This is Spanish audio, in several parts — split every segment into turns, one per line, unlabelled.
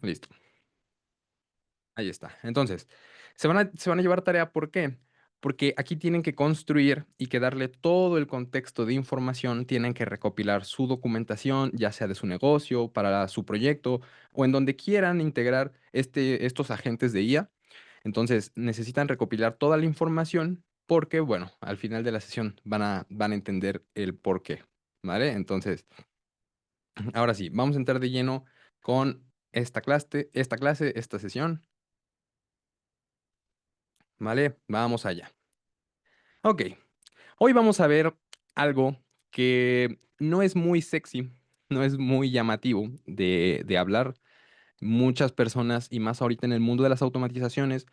Listo. Ahí está. Entonces, se van a llevar tarea, ¿por qué? Porque aquí tienen que construir y que darle todo el contexto de información, tienen que recopilar su documentación, ya sea de su negocio, para su proyecto o en donde quieran integrar estos agentes de IA. Entonces, necesitan recopilar toda la información porque, bueno, al final de la sesión van a entender el por qué, ¿vale? Entonces, ahora sí, vamos a entrar de lleno con esta sesión, ¿vale? Vamos allá. Ok, hoy vamos a ver algo que no es muy sexy, no es muy llamativo de hablar. Muchas personas, y más ahorita en el mundo de las automatizaciones,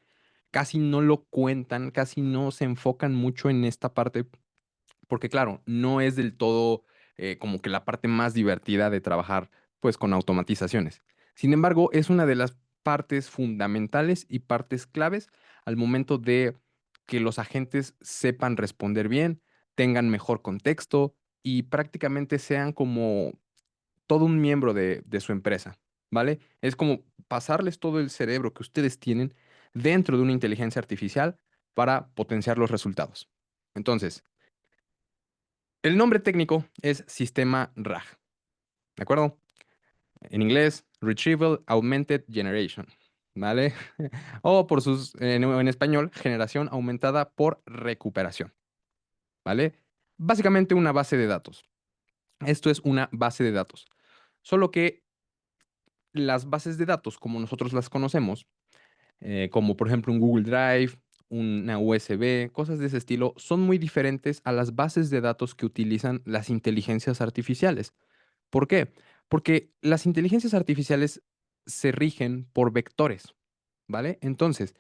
casi no lo cuentan, casi no se enfocan mucho en esta parte, porque claro, no es del todo como que la parte más divertida de trabajar pues con automatizaciones. Sin embargo, es una de las partes fundamentales y partes claves al momento de que los agentes sepan responder bien, tengan mejor contexto y prácticamente sean como todo un miembro de su empresa, ¿vale? Es como pasarles todo el cerebro que ustedes tienen dentro de una inteligencia artificial para potenciar los resultados. Entonces, el nombre técnico es sistema RAG, ¿de acuerdo? En inglés, Retrieval Augmented Generation, ¿vale? O en español, generación aumentada por recuperación, ¿vale? Básicamente una base de datos. Esto es una base de datos. Solo que las bases de datos, como nosotros las conocemos, como por ejemplo un Google Drive, una USB, cosas de ese estilo, son muy diferentes a las bases de datos que utilizan las inteligencias artificiales. ¿Por qué? Porque las inteligencias artificiales se rigen por vectores, ¿vale? Entonces,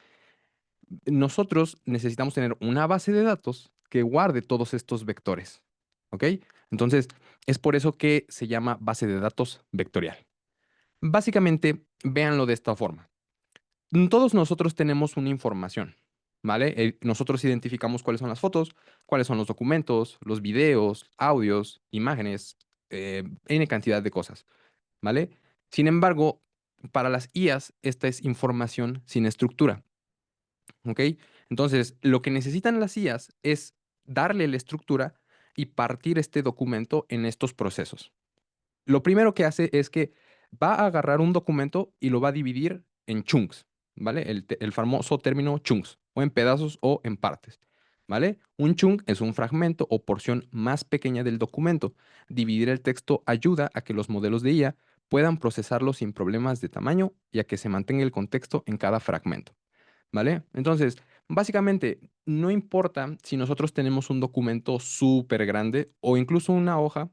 nosotros necesitamos tener una base de datos que guarde todos estos vectores, ¿ok? Entonces, es por eso que se llama base de datos vectorial. Básicamente, véanlo de esta forma. Todos nosotros tenemos una información, ¿vale? Nosotros identificamos cuáles son las fotos, cuáles son los documentos, los videos, audios, imágenes, N cantidad de cosas, ¿vale? Sin embargo, para las IAs, esta es información sin estructura, ¿ok? Entonces, lo que necesitan las IAs es darle la estructura y partir este documento en estos procesos. Lo primero que hace es que va a agarrar un documento y lo va a dividir en chunks, ¿vale? El famoso término chunks, o en pedazos o en partes, ¿vale? Un chunk es un fragmento o porción más pequeña del documento. Dividir el texto ayuda a que los modelos de IA puedan procesarlo sin problemas de tamaño y a que se mantenga el contexto en cada fragmento, ¿vale? Entonces, básicamente, no importa si nosotros tenemos un documento súper grande o incluso una hoja,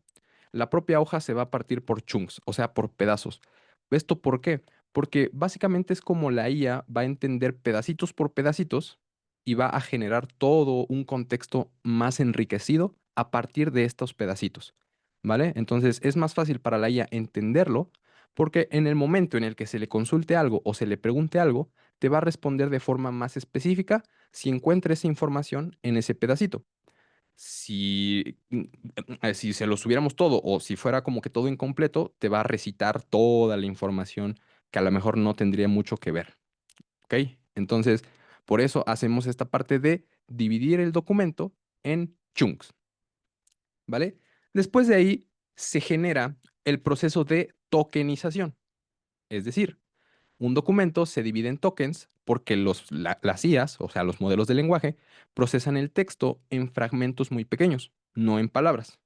la propia hoja se va a partir por chunks, o sea, por pedazos. ¿Esto por qué? Porque básicamente es como la IA va a entender pedacitos por pedacitos y va a generar todo un contexto más enriquecido a partir de estos pedacitos, ¿vale? Entonces, es más fácil para la IA entenderlo porque en el momento en el que se le consulte algo o se le pregunte algo, te va a responder de forma más específica si encuentra esa información en ese pedacito. Si se lo subiéramos todo o si fuera como que todo incompleto, te va a recitar toda la información que a lo mejor no tendría mucho que ver, ¿ok? Entonces, por eso hacemos esta parte de dividir el documento en chunks, ¿vale? Después de ahí se genera el proceso de tokenización, es decir, un documento se divide en tokens porque las IAs, o sea, los modelos de lenguaje, procesan el texto en fragmentos muy pequeños, no en palabras.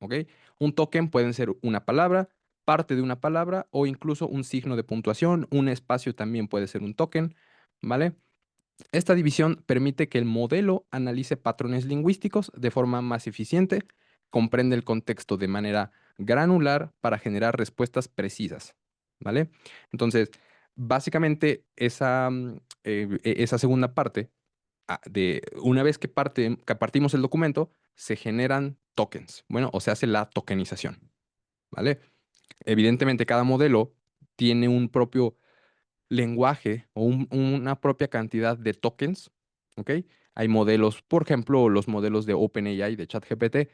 ¿Ok? Un token puede ser una palabra, parte de una palabra o incluso un signo de puntuación. Un espacio también puede ser un token, ¿vale? Esta división permite que el modelo analice patrones lingüísticos de forma más eficiente, comprende el contexto de manera granular para generar respuestas precisas, ¿vale? Entonces, básicamente esa segunda parte, de una vez que partimos el documento, se generan tokens, bueno, o se hace la tokenización, ¿vale? Evidentemente, cada modelo tiene un propio lenguaje o una propia cantidad de tokens, ¿ok? Hay modelos, por ejemplo, los modelos de OpenAI, de ChatGPT,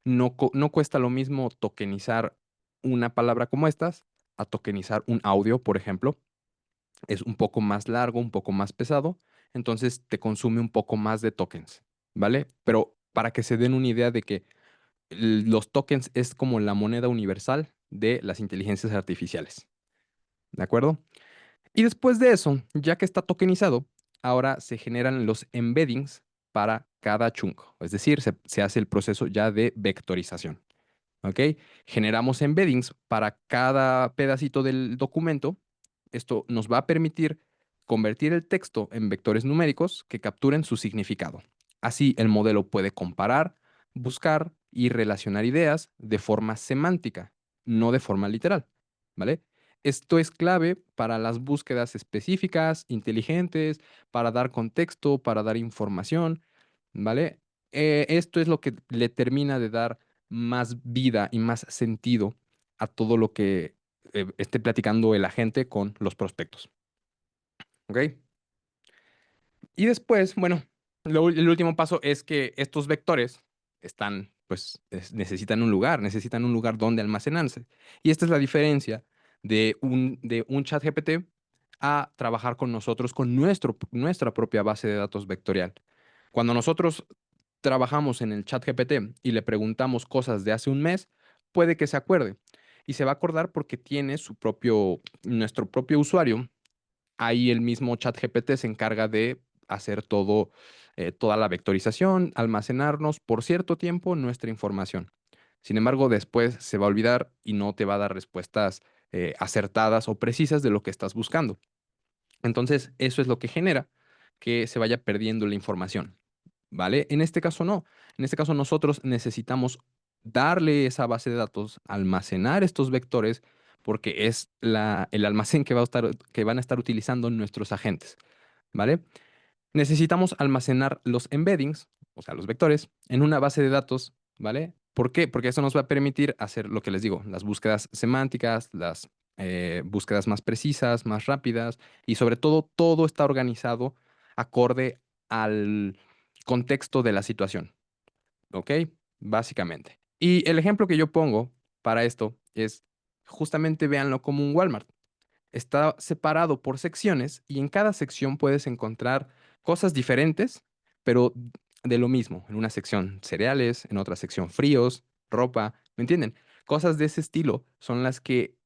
no cuesta lo mismo tokenizar una palabra como estas a tokenizar un audio, por ejemplo. Es un poco más largo, un poco más pesado, entonces te consume un poco más de tokens, ¿vale? Pero para que se den una idea de que los tokens es como la moneda universal de las inteligencias artificiales, ¿de acuerdo? Y después de eso, ya que está tokenizado, ahora se generan los embeddings para cada chunk, es decir, se hace el proceso ya de vectorización. ¿Ok? Generamos embeddings para cada pedacito del documento. Esto nos va a permitir convertir el texto en vectores numéricos que capturen su significado. Así, el modelo puede comparar, buscar y relacionar ideas de forma semántica, no de forma literal, ¿vale? Esto es clave para las búsquedas específicas, inteligentes, para dar contexto, para dar información, ¿vale? Esto es lo que le termina de dar más vida y más sentido a todo lo que esté platicando el agente con los prospectos. ¿Ok? Y después, bueno, el último paso es que estos vectores están, pues, necesitan un lugar donde almacenarse. Y esta es la diferencia de un chat GPT a trabajar con nosotros con nuestra propia base de datos vectorial. Cuando nosotros trabajamos en el chat GPT y le preguntamos cosas de hace un mes, puede que se acuerde. Y se va a acordar porque tiene nuestro propio usuario. Ahí el mismo chat GPT se encarga de hacer toda la vectorización, almacenarnos por cierto tiempo nuestra información. Sin embargo, después se va a olvidar y no te va a dar respuestas acertadas o precisas de lo que estás buscando. Entonces, eso es lo que genera que se vaya perdiendo la información. ¿Vale? En este caso no. En este caso nosotros necesitamos darle esa base de datos, almacenar estos vectores, porque es el almacén que van a estar utilizando nuestros agentes, ¿vale? Necesitamos almacenar los embeddings, o sea, los vectores, en una base de datos, ¿vale? ¿Por qué? Porque eso nos va a permitir hacer lo que les digo, las búsquedas semánticas, las búsquedas más precisas, más rápidas, y sobre todo está organizado acorde al contexto de la situación, ¿ok? Básicamente. Y el ejemplo que yo pongo para esto es, justamente véanlo como un Walmart. Está separado por secciones y en cada sección puedes encontrar cosas diferentes, pero de lo mismo. En una sección cereales, en otra sección fríos, ropa, ¿me entienden? Cosas de ese estilo son las que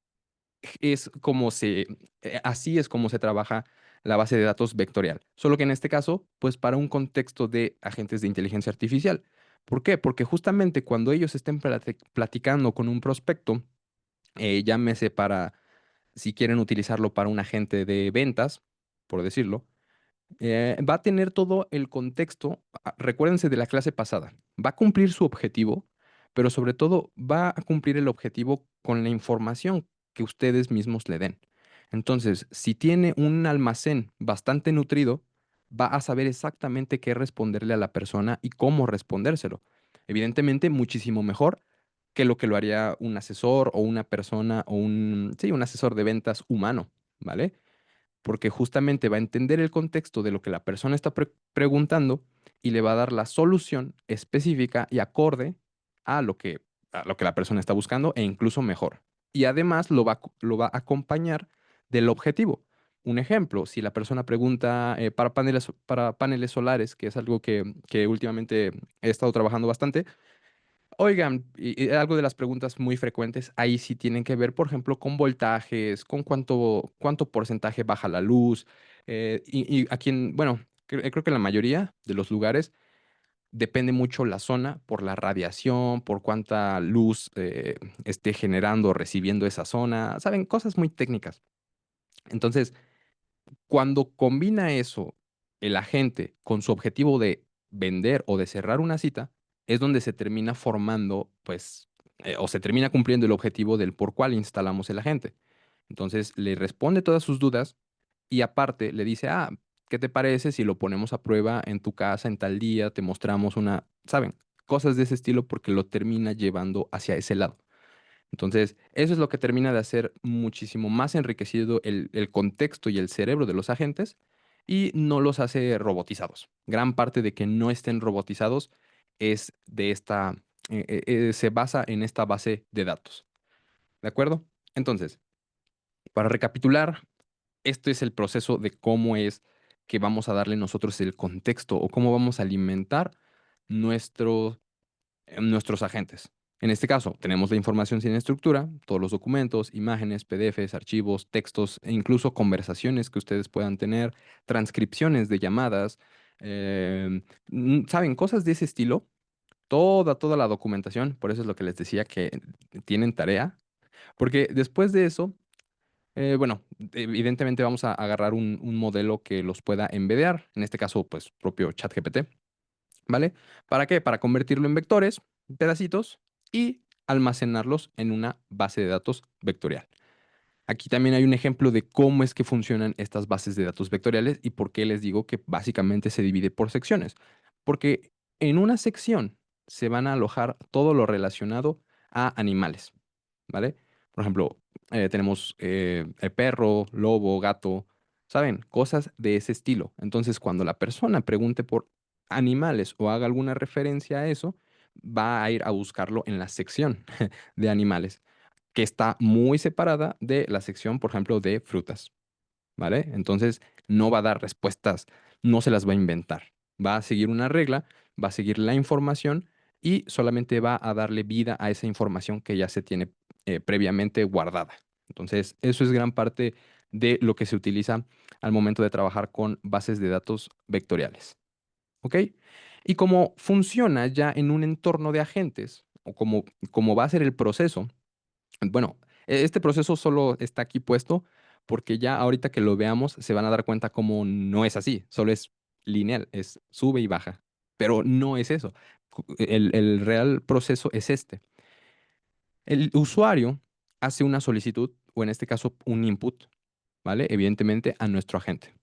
así es como se trabaja la base de datos vectorial. Solo que en este caso, pues para un contexto de agentes de inteligencia artificial. ¿Por qué? Porque justamente cuando ellos estén platicando con un prospecto, llámese para si quieren utilizarlo para un agente de ventas, por decirlo, va a tener todo el contexto. Recuérdense de la clase pasada. Va a cumplir su objetivo, pero sobre todo va a cumplir el objetivo con la información que ustedes mismos le den. Entonces, si tiene un almacén bastante nutrido, va a saber exactamente qué responderle a la persona y cómo respondérselo. Evidentemente, muchísimo mejor que lo haría un asesor o una persona o sí, un asesor de ventas humano, ¿vale? Porque justamente va a entender el contexto de lo que la persona está preguntando y le va a dar la solución específica y acorde a lo que la persona está buscando e incluso mejor. Y además lo va a acompañar del objetivo. Un ejemplo, si la persona pregunta para paneles solares, que es algo que últimamente he estado trabajando bastante. Oigan, y algo de las preguntas muy frecuentes ahí sí tienen que ver, por ejemplo, con voltajes, con cuánto porcentaje baja la luz, y aquí bueno, creo que en la mayoría de los lugares depende mucho la zona por la radiación, por cuánta luz esté generando o recibiendo esa zona, ¿saben? Cosas muy técnicas. Entonces, cuando combina eso el agente con su objetivo de vender o de cerrar una cita, es donde se termina formando, pues, o se termina cumpliendo el objetivo del por cuál instalamos el agente. Entonces le responde todas sus dudas y aparte le dice, ¿qué te parece si lo ponemos a prueba en tu casa en tal día? Te mostramos ¿saben? Cosas de ese estilo porque lo termina llevando hacia ese lado. Entonces, eso es lo que termina de hacer muchísimo más enriquecido el contexto y el cerebro de los agentes y no los hace robotizados. Gran parte de que no estén robotizados es se basa en esta base de datos. ¿De acuerdo? Entonces, para recapitular, este es el proceso de cómo es que vamos a darle nosotros el contexto o cómo vamos a alimentar nuestro nuestros agentes. En este caso, tenemos la información sin estructura, todos los documentos, imágenes, PDFs, archivos, textos e incluso conversaciones que ustedes puedan tener, transcripciones de llamadas, ¿saben? Cosas de ese estilo. Toda la documentación, por eso es lo que les decía que tienen tarea, porque después de eso, bueno, evidentemente vamos a agarrar un modelo que los pueda embedear, en este caso, pues propio ChatGPT. ¿Vale? ¿Para qué? Para convertirlo en vectores, pedacitos, y almacenarlos en una base de datos vectorial. Aquí también hay un ejemplo de cómo es que funcionan estas bases de datos vectoriales y por qué les digo que básicamente se divide por secciones. Porque en una sección se van a alojar todo lo relacionado a animales, ¿vale? Por ejemplo, tenemos el perro, lobo, gato, ¿saben? Cosas de ese estilo. Entonces, cuando la persona pregunte por animales o haga alguna referencia a eso, va a ir a buscarlo en la sección de animales que está muy separada de la sección, por ejemplo, de frutas, ¿vale? Entonces, no va a dar respuestas, no se las va a inventar. Va a seguir una regla, va a seguir la información y solamente va a darle vida a esa información que ya se tiene previamente guardada. Entonces, eso es gran parte de lo que se utiliza al momento de trabajar con bases de datos vectoriales, ¿ok? Y como funciona ya en un entorno de agentes, o como va a ser el proceso, bueno, este proceso solo está aquí puesto porque ya ahorita que lo veamos se van a dar cuenta cómo no es así, solo es lineal, es sube y baja, pero no es eso. El real proceso es este. El usuario hace una solicitud, o en este caso un input, ¿vale? Evidentemente a nuestro agente.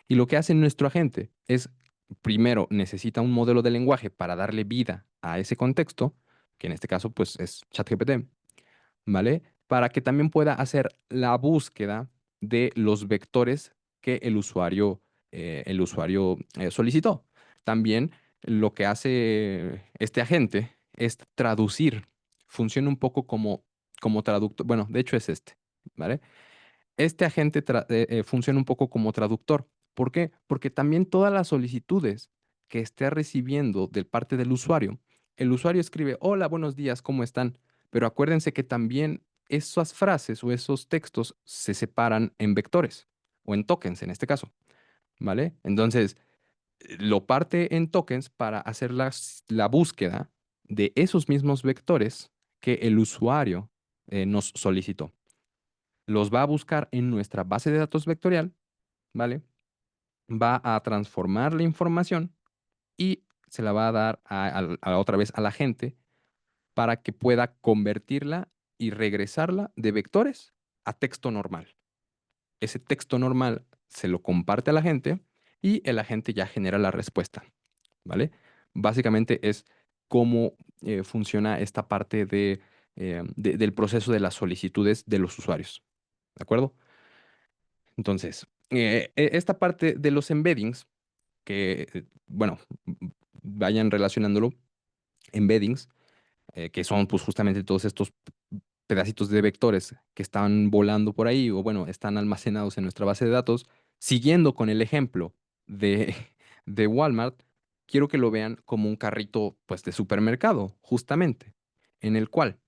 Y lo que hace nuestro agente es, primero, necesita un modelo de lenguaje para darle vida a ese contexto, que en este caso pues es ChatGPT. ¿Vale? Para que también pueda hacer la búsqueda de los vectores que el usuario solicitó. También lo que hace este agente es traducir. Funciona un poco como traductor. Bueno, de hecho es este, ¿vale? Este agente funciona un poco como traductor. ¿Por qué? Porque también todas las solicitudes que esté recibiendo de parte del usuario, el usuario escribe, hola, buenos días, ¿cómo están? Pero acuérdense que también esas frases o esos textos se separan en vectores o en tokens en este caso, ¿vale? Entonces, lo parte en tokens para hacer la búsqueda de esos mismos vectores que el usuario nos solicitó. Los va a buscar en nuestra base de datos vectorial, ¿vale? Va a transformar la información y se la va a dar otra vez a la gente para que pueda convertirla y regresarla de vectores a texto normal. Ese texto normal se lo comparte a la gente y el agente ya genera la respuesta, ¿vale? Básicamente es cómo funciona esta parte del proceso de las solicitudes de los usuarios, ¿de acuerdo? Entonces, esta parte de los embeddings, que, bueno, vayan relacionándolo, embeddings, que son pues justamente todos estos pedacitos de vectores que están volando por ahí o bueno, están almacenados en nuestra base de datos, siguiendo con el ejemplo de, de Walmart, quiero que lo vean como un carrito pues de supermercado, justamente, en el cual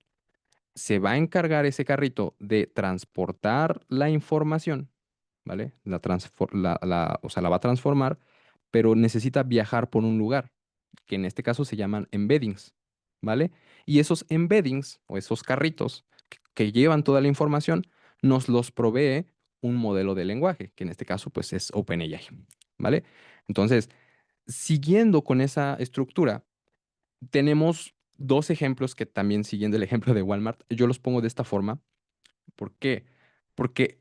se va a encargar ese carrito de transportar la información, ¿vale? O sea, la va a transformar, pero necesita viajar por un lugar, que en este caso se llaman embeddings, ¿vale? Y esos embeddings o esos carritos que llevan toda la información nos los provee un modelo de lenguaje, que en este caso pues es OpenAI, ¿vale? Entonces, siguiendo con esa estructura, tenemos dos ejemplos que también siguiendo el ejemplo de Walmart, yo los pongo de esta forma. ¿Por qué? Porque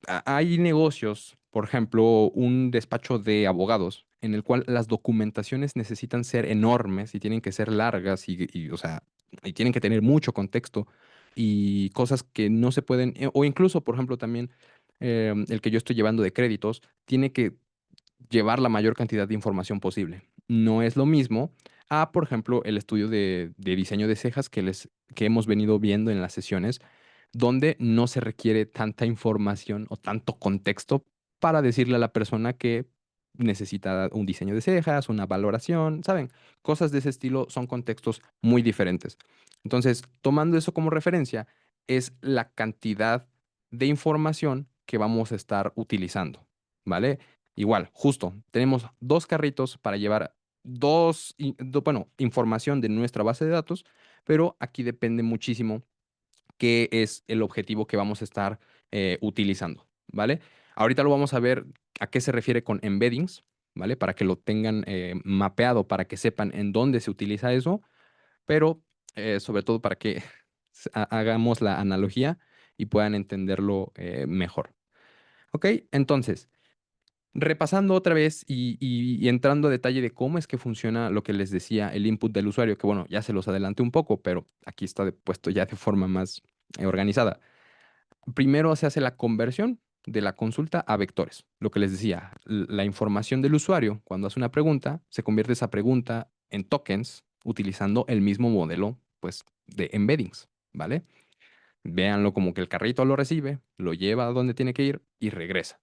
hay negocios, por ejemplo, un despacho de abogados, en el cual las documentaciones necesitan ser enormes y tienen que ser largas o sea, y tienen que tener mucho contexto y cosas que no se pueden, o incluso, por ejemplo, también el que yo estoy llevando de créditos, tiene que llevar la mayor cantidad de información posible. No es lo mismo a, por ejemplo, el estudio de diseño de cejas que hemos venido viendo en las sesiones donde no se requiere tanta información o tanto contexto para decirle a la persona que necesita un diseño de cejas, una valoración, ¿saben? Cosas de ese estilo son contextos muy diferentes. Entonces, tomando eso como referencia, es la cantidad de información que vamos a estar utilizando, ¿vale? Igual, justo, tenemos dos carritos para llevar bueno, información de nuestra base de datos, pero aquí depende muchísimo qué es el objetivo que vamos a estar utilizando, ¿vale? Ahorita lo vamos a ver a qué se refiere con embeddings, ¿vale? Para que lo tengan mapeado, para que sepan en dónde se utiliza eso, pero sobre todo para que hagamos la analogía y puedan entenderlo mejor. ¿Ok? Entonces, repasando otra vez y entrando a detalle de cómo es que funciona lo que les decía, el input del usuario, que bueno, ya se los adelanté un poco, pero aquí está puesto ya de forma más organizada. Primero se hace la conversión de la consulta a vectores. Lo que les decía, la información del usuario, cuando hace una pregunta, se convierte esa pregunta en tokens utilizando el mismo modelo, pues, de embeddings, ¿vale? Véanlo como que el carrito lo recibe, lo lleva a donde tiene que ir y regresa,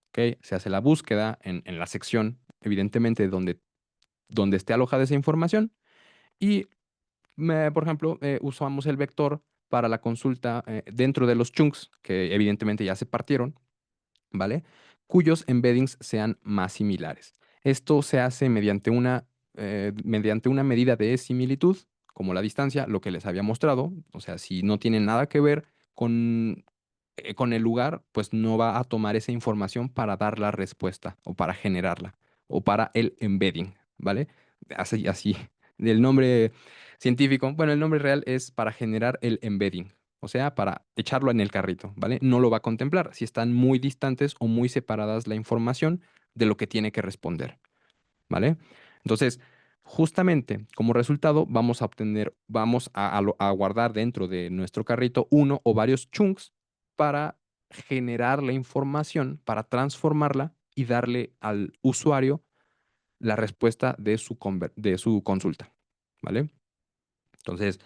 ¿ok? Se hace la búsqueda en la sección, evidentemente, donde esté alojada esa información y por ejemplo, usamos el vector para la consulta dentro de los chunks, que evidentemente ya se partieron, ¿vale? Cuyos embeddings sean más similares. Esto se hace mediante una medida de similitud, como la distancia, lo que les había mostrado. O sea, si no tiene nada que ver con el lugar, pues no va a tomar esa información para dar la respuesta o para generarla o para el embedding, ¿vale? Así, así. El nombre científico, bueno, el nombre real es para generar el embedding, o sea, para echarlo en el carrito, ¿vale? No lo va a contemplar si están muy distantes o muy separadas la información de lo que tiene que responder, ¿vale? Entonces, justamente como resultado vamos a guardar dentro de nuestro carrito uno o varios chunks para generar la información, para transformarla y darle al usuario la respuesta de su consulta, ¿vale? Entonces,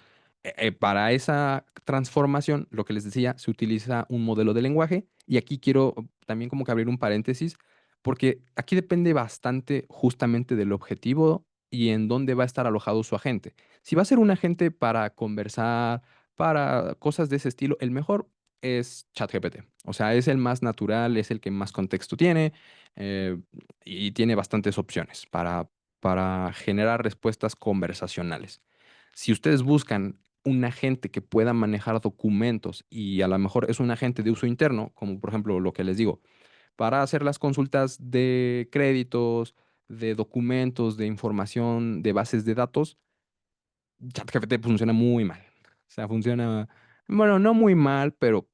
para esa transformación, lo que les decía, se utiliza un modelo de lenguaje y aquí quiero también como que abrir un paréntesis, porque aquí depende bastante justamente del objetivo y en dónde va a estar alojado su agente. Si va a ser un agente para conversar, para cosas de ese estilo, el mejor es ChatGPT. O sea, es el más natural, es el que más contexto tiene eh, y tiene bastantes opciones para generar respuestas conversacionales. Si ustedes buscan un agente que pueda manejar documentos y a lo mejor es un agente de uso interno, como por ejemplo lo que les digo, para hacer las consultas de créditos, de documentos, de información, de bases de datos, ChatGPT funciona muy mal. O sea, funciona, bueno, no muy mal, pero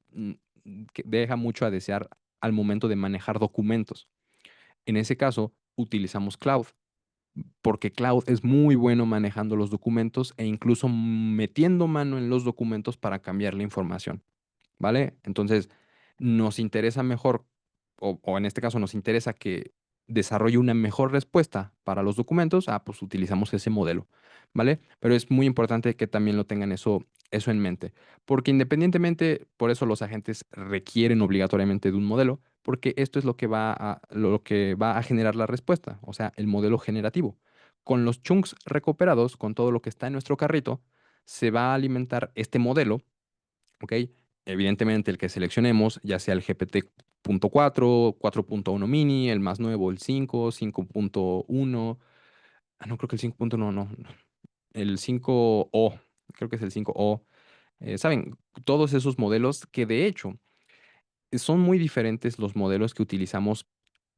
que deja mucho a desear al momento de manejar documentos. En ese caso, utilizamos Cloud porque Cloud es muy bueno manejando los documentos e incluso metiendo mano en los documentos para cambiar la información, ¿vale? Entonces, nos interesa mejor, o en este caso nos interesa que desarrolle una mejor respuesta para los documentos, pues utilizamos ese modelo, ¿vale? Pero es muy importante que también lo tengan eso en mente, porque independientemente, por eso los agentes requieren obligatoriamente de un modelo, porque esto es lo que va a generar la respuesta, o sea, el modelo generativo. Con los chunks recuperados, con todo lo que está en nuestro carrito, se va a alimentar este modelo. ¿Ok? Evidentemente el que seleccionemos, ya sea el GPT-4, 4.1 mini, el más nuevo, el 5, 5.1. No, creo que el 5.1 no. El 5O, creo que es el 5O. ¿Saben? Todos esos modelos que de hecho son muy diferentes los modelos que utilizamos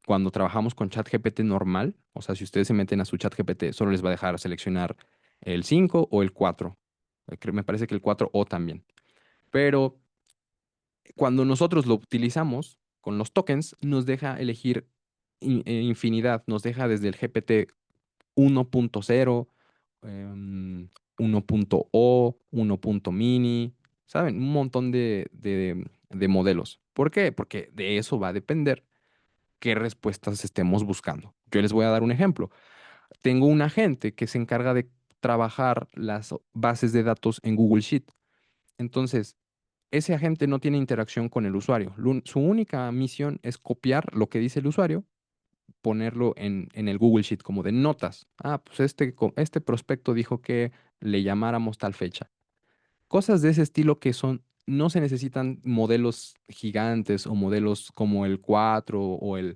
cuando trabajamos con ChatGPT normal. O sea, si ustedes se meten a su ChatGPT, solo les va a dejar seleccionar el 5 o el 4. Me parece que el 4O también. Pero cuando nosotros lo utilizamos con los tokens, nos deja elegir infinidad. Nos deja desde el GPT 1.0, 1.O, 1.mini, ¿saben? Un montón de modelos. ¿Por qué? Porque de eso va a depender qué respuestas estemos buscando. Yo les voy a dar un ejemplo. Tengo un agente que se encarga de trabajar las bases de datos en Google Sheet. Entonces, ese agente no tiene interacción con el usuario. Su única misión es copiar lo que dice el usuario, ponerlo en el Google Sheet como de notas. Ah, pues este prospecto dijo que le llamáramos tal fecha. Cosas de ese estilo que no se necesitan modelos gigantes o modelos como el 4 o el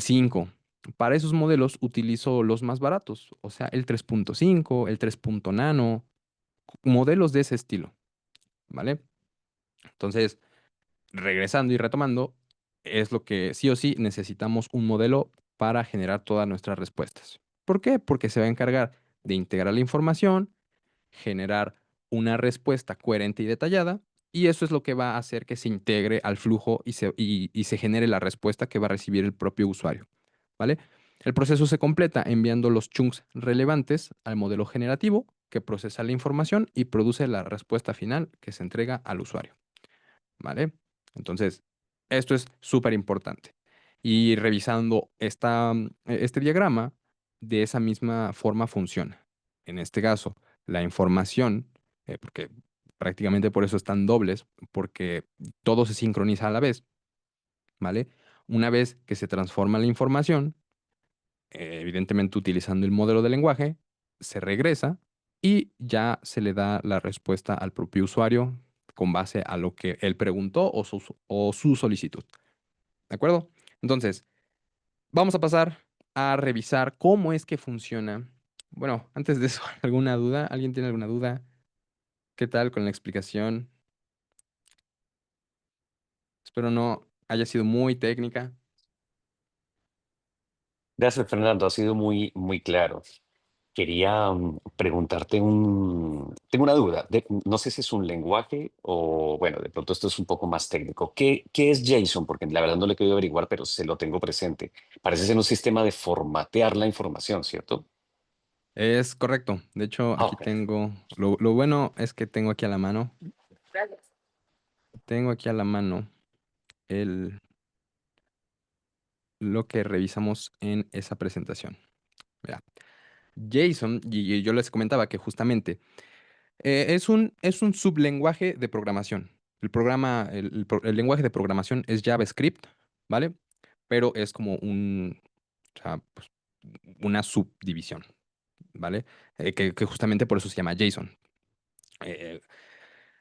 5. Para esos modelos utilizo los más baratos, o sea, el 3.5, el 3 nano, modelos de ese estilo, ¿vale? Entonces, regresando y retomando, es lo que sí o sí necesitamos un modelo para generar todas nuestras respuestas. ¿Por qué? Porque se va a encargar de integrar la información, generar una respuesta coherente y detallada, y eso es lo que va a hacer que se integre al flujo y se genere la respuesta que va a recibir el propio usuario, ¿vale? El proceso se completa enviando los chunks relevantes al modelo generativo que procesa la información y produce la respuesta final que se entrega al usuario. ¿Vale? Entonces, esto es súper importante. Y revisando este diagrama, de esa misma forma funciona. En este caso, la información, porque prácticamente por eso están dobles, porque todo se sincroniza a la vez, ¿vale? Una vez que se transforma la información, evidentemente utilizando el modelo de lenguaje, se regresa y ya se le da la respuesta al propio usuario con base a lo que él preguntó o su solicitud. ¿De acuerdo? Entonces, vamos a pasar a revisar cómo es que funciona. Bueno, antes de eso, ¿alguna duda? ¿Alguien tiene alguna duda? ¿Qué tal con la explicación? Espero no haya sido muy técnica.
Gracias, Fernando. Ha sido muy, muy claro. Quería preguntarte tengo una duda. No sé si es un lenguaje o, bueno, de pronto esto es un poco más técnico. ¿Qué es JSON? Porque la verdad no lo he querido averiguar, pero se lo tengo presente. Parece ser un sistema de formatear la información, ¿cierto?
Es correcto. De hecho,
Ah,
aquí
ok.
tengo, lo bueno es que tengo aquí a la mano, tengo aquí a la mano el, lo que revisamos en esa presentación. Mira, JSON, y yo les comentaba que justamente es un sublenguaje de programación. El lenguaje de programación es JavaScript, ¿vale? Pero es como o sea, pues, una subdivisión, ¿vale? Que justamente por eso se llama JSON. Eh,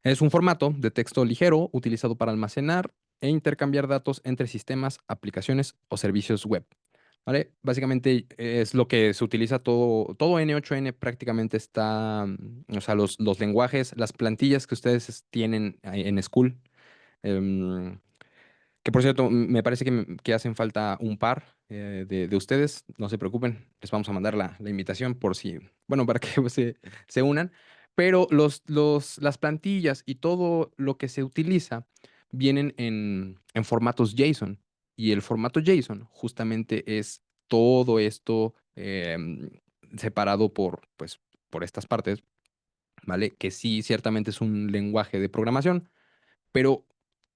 Es un formato de texto ligero utilizado para almacenar e intercambiar datos entre sistemas, aplicaciones o servicios web. ¿Vale? Básicamente es lo que se utiliza todo N8N prácticamente está, o sea, los lenguajes, las plantillas que ustedes tienen ahí en School. em, que por cierto, me parece que hacen falta un par de ustedes. No se preocupen, les vamos a mandar la invitación por si, bueno, para que se unan. Pero las plantillas y todo lo que se utiliza vienen en formatos JSON. Y el formato JSON justamente es todo esto separado pues, por estas partes, ¿vale? Que sí, ciertamente es un lenguaje de programación, pero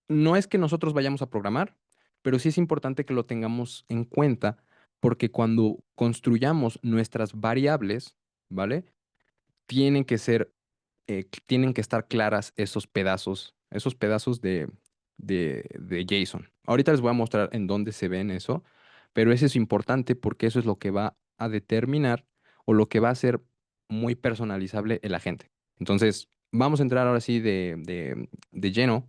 no es que nosotros vayamos a programar, pero sí es importante que lo tengamos en cuenta porque cuando construyamos nuestras variables, ¿vale? Tienen que ser, tienen que estar claras esos pedazos de JSON. Ahorita les voy a mostrar en dónde se ven eso, pero eso es importante porque eso es lo que va a determinar o lo que va a hacer muy personalizable el agente. Entonces, vamos a entrar ahora sí de lleno,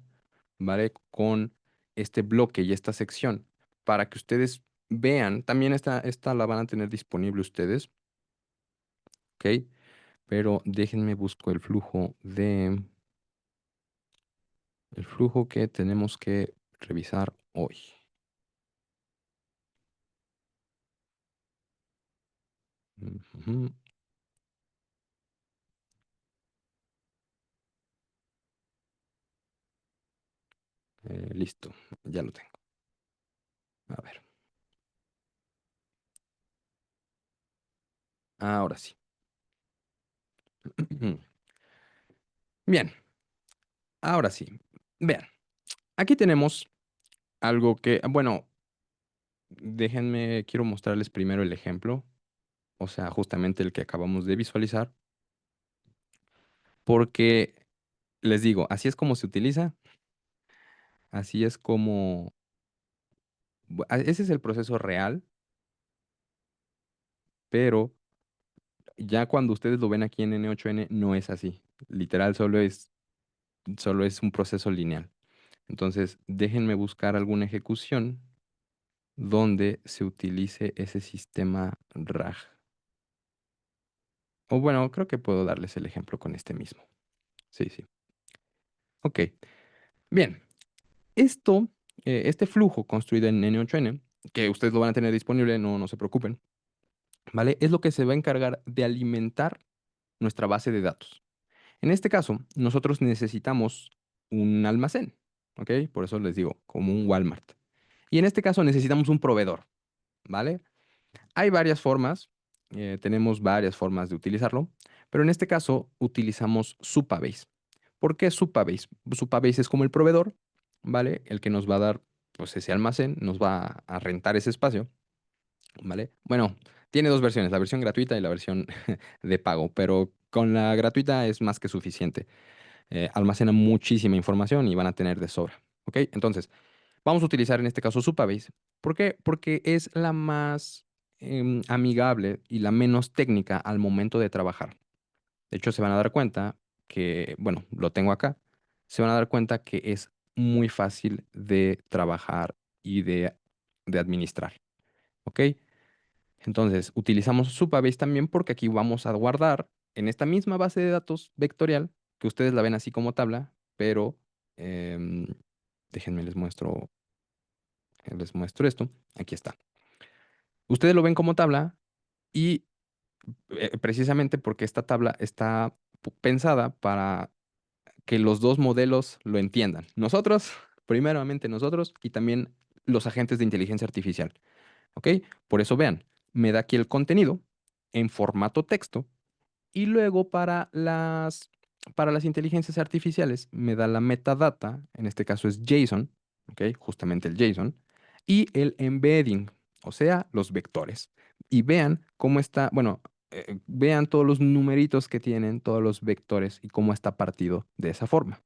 ¿vale? Con este bloque y esta sección para que ustedes vean. También esta la van a tener disponible ustedes, ¿ok? Pero déjenme busco el flujo que tenemos que revisar hoy. Ujú. Listo, ya lo tengo. A ver, ahora sí. Bien, ahora sí. Vean, aquí tenemos algo que, bueno, déjenme, quiero mostrarles primero el ejemplo, o sea, justamente el que acabamos de visualizar, porque les digo, así es como se utiliza, así es como, ese es el proceso real, pero ya cuando ustedes lo ven aquí en N8N no es así. Literal, solo es un proceso lineal. Entonces, déjenme buscar alguna ejecución donde se utilice ese sistema RAG. O bueno, creo que puedo darles el ejemplo con este mismo. Sí, sí. Ok. Bien. Esto, este flujo construido en N8N, que ustedes lo van a tener disponible, no se preocupen, ¿vale? Es lo que se va a encargar de alimentar nuestra base de datos. En este caso, nosotros necesitamos un almacén, ¿ok? Por eso les digo, como un Walmart. Y en este caso necesitamos un proveedor, ¿vale? Hay varias formas, tenemos varias formas de utilizarlo, pero en este caso utilizamos Supabase. ¿Por qué Supabase? Supabase es como el proveedor, ¿vale? El que nos va a dar, pues, ese almacén, nos va a rentar ese espacio, ¿vale? Bueno, tiene dos versiones, la versión gratuita y la versión de pago, pero con la gratuita es más que suficiente. Almacena muchísima información y van a tener de sobra, ¿ok? Entonces, vamos a utilizar en este caso Supabase. ¿Por qué? Porque es la más amigable y la menos técnica al momento de trabajar. De hecho, se van a dar cuenta que, bueno, lo tengo acá, se van a dar cuenta que es muy fácil de trabajar y de administrar, ¿ok? Entonces, utilizamos Supabase también porque aquí vamos a guardar en esta misma base de datos vectorial, que ustedes la ven así como tabla, pero em, déjenme les muestro esto. Aquí está. Ustedes lo ven como tabla y precisamente porque esta tabla está pensada para que los dos modelos lo entiendan. Nosotros, primeramente nosotros, y también los agentes de inteligencia artificial. ¿Ok? Por eso vean, me da aquí el contenido en formato texto y luego para las inteligencias artificiales me da la metadata, en este caso es JSON, ¿ok? Justamente el JSON, y el embedding, o sea, los vectores. Y vean cómo está, bueno, vean todos los numeritos que tienen, todos los vectores y cómo está partido de esa forma,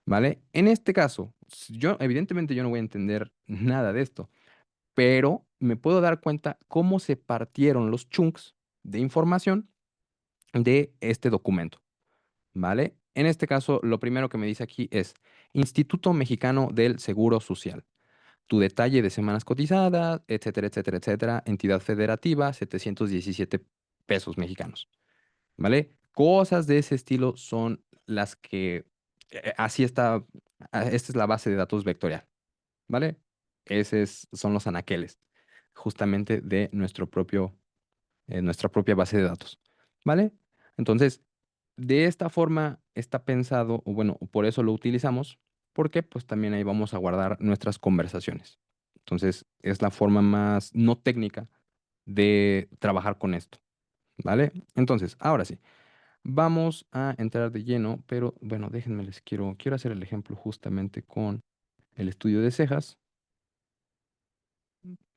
¿vale? En este caso, yo evidentemente yo no voy a entender nada de esto, pero me puedo dar cuenta cómo se partieron los chunks de información de este documento, ¿vale? En este caso, lo primero que me dice aquí es Instituto Mexicano del Seguro Social. Tu detalle de semanas cotizadas, etcétera, etcétera, etcétera. Entidad federativa, 717 pesos mexicanos, ¿vale? Cosas de ese estilo son las que, así está, esta es la base de datos vectorial, ¿vale? Son los anaqueles, justamente de nuestra propia base de datos, ¿vale? Entonces, de esta forma está pensado, o bueno, por eso lo utilizamos, porque pues también ahí vamos a guardar nuestras conversaciones. Entonces, es la forma más no técnica de trabajar con esto, ¿vale? Entonces, ahora sí, vamos a entrar de lleno, pero bueno, déjenme, quiero hacer el ejemplo justamente con el estudio de cejas,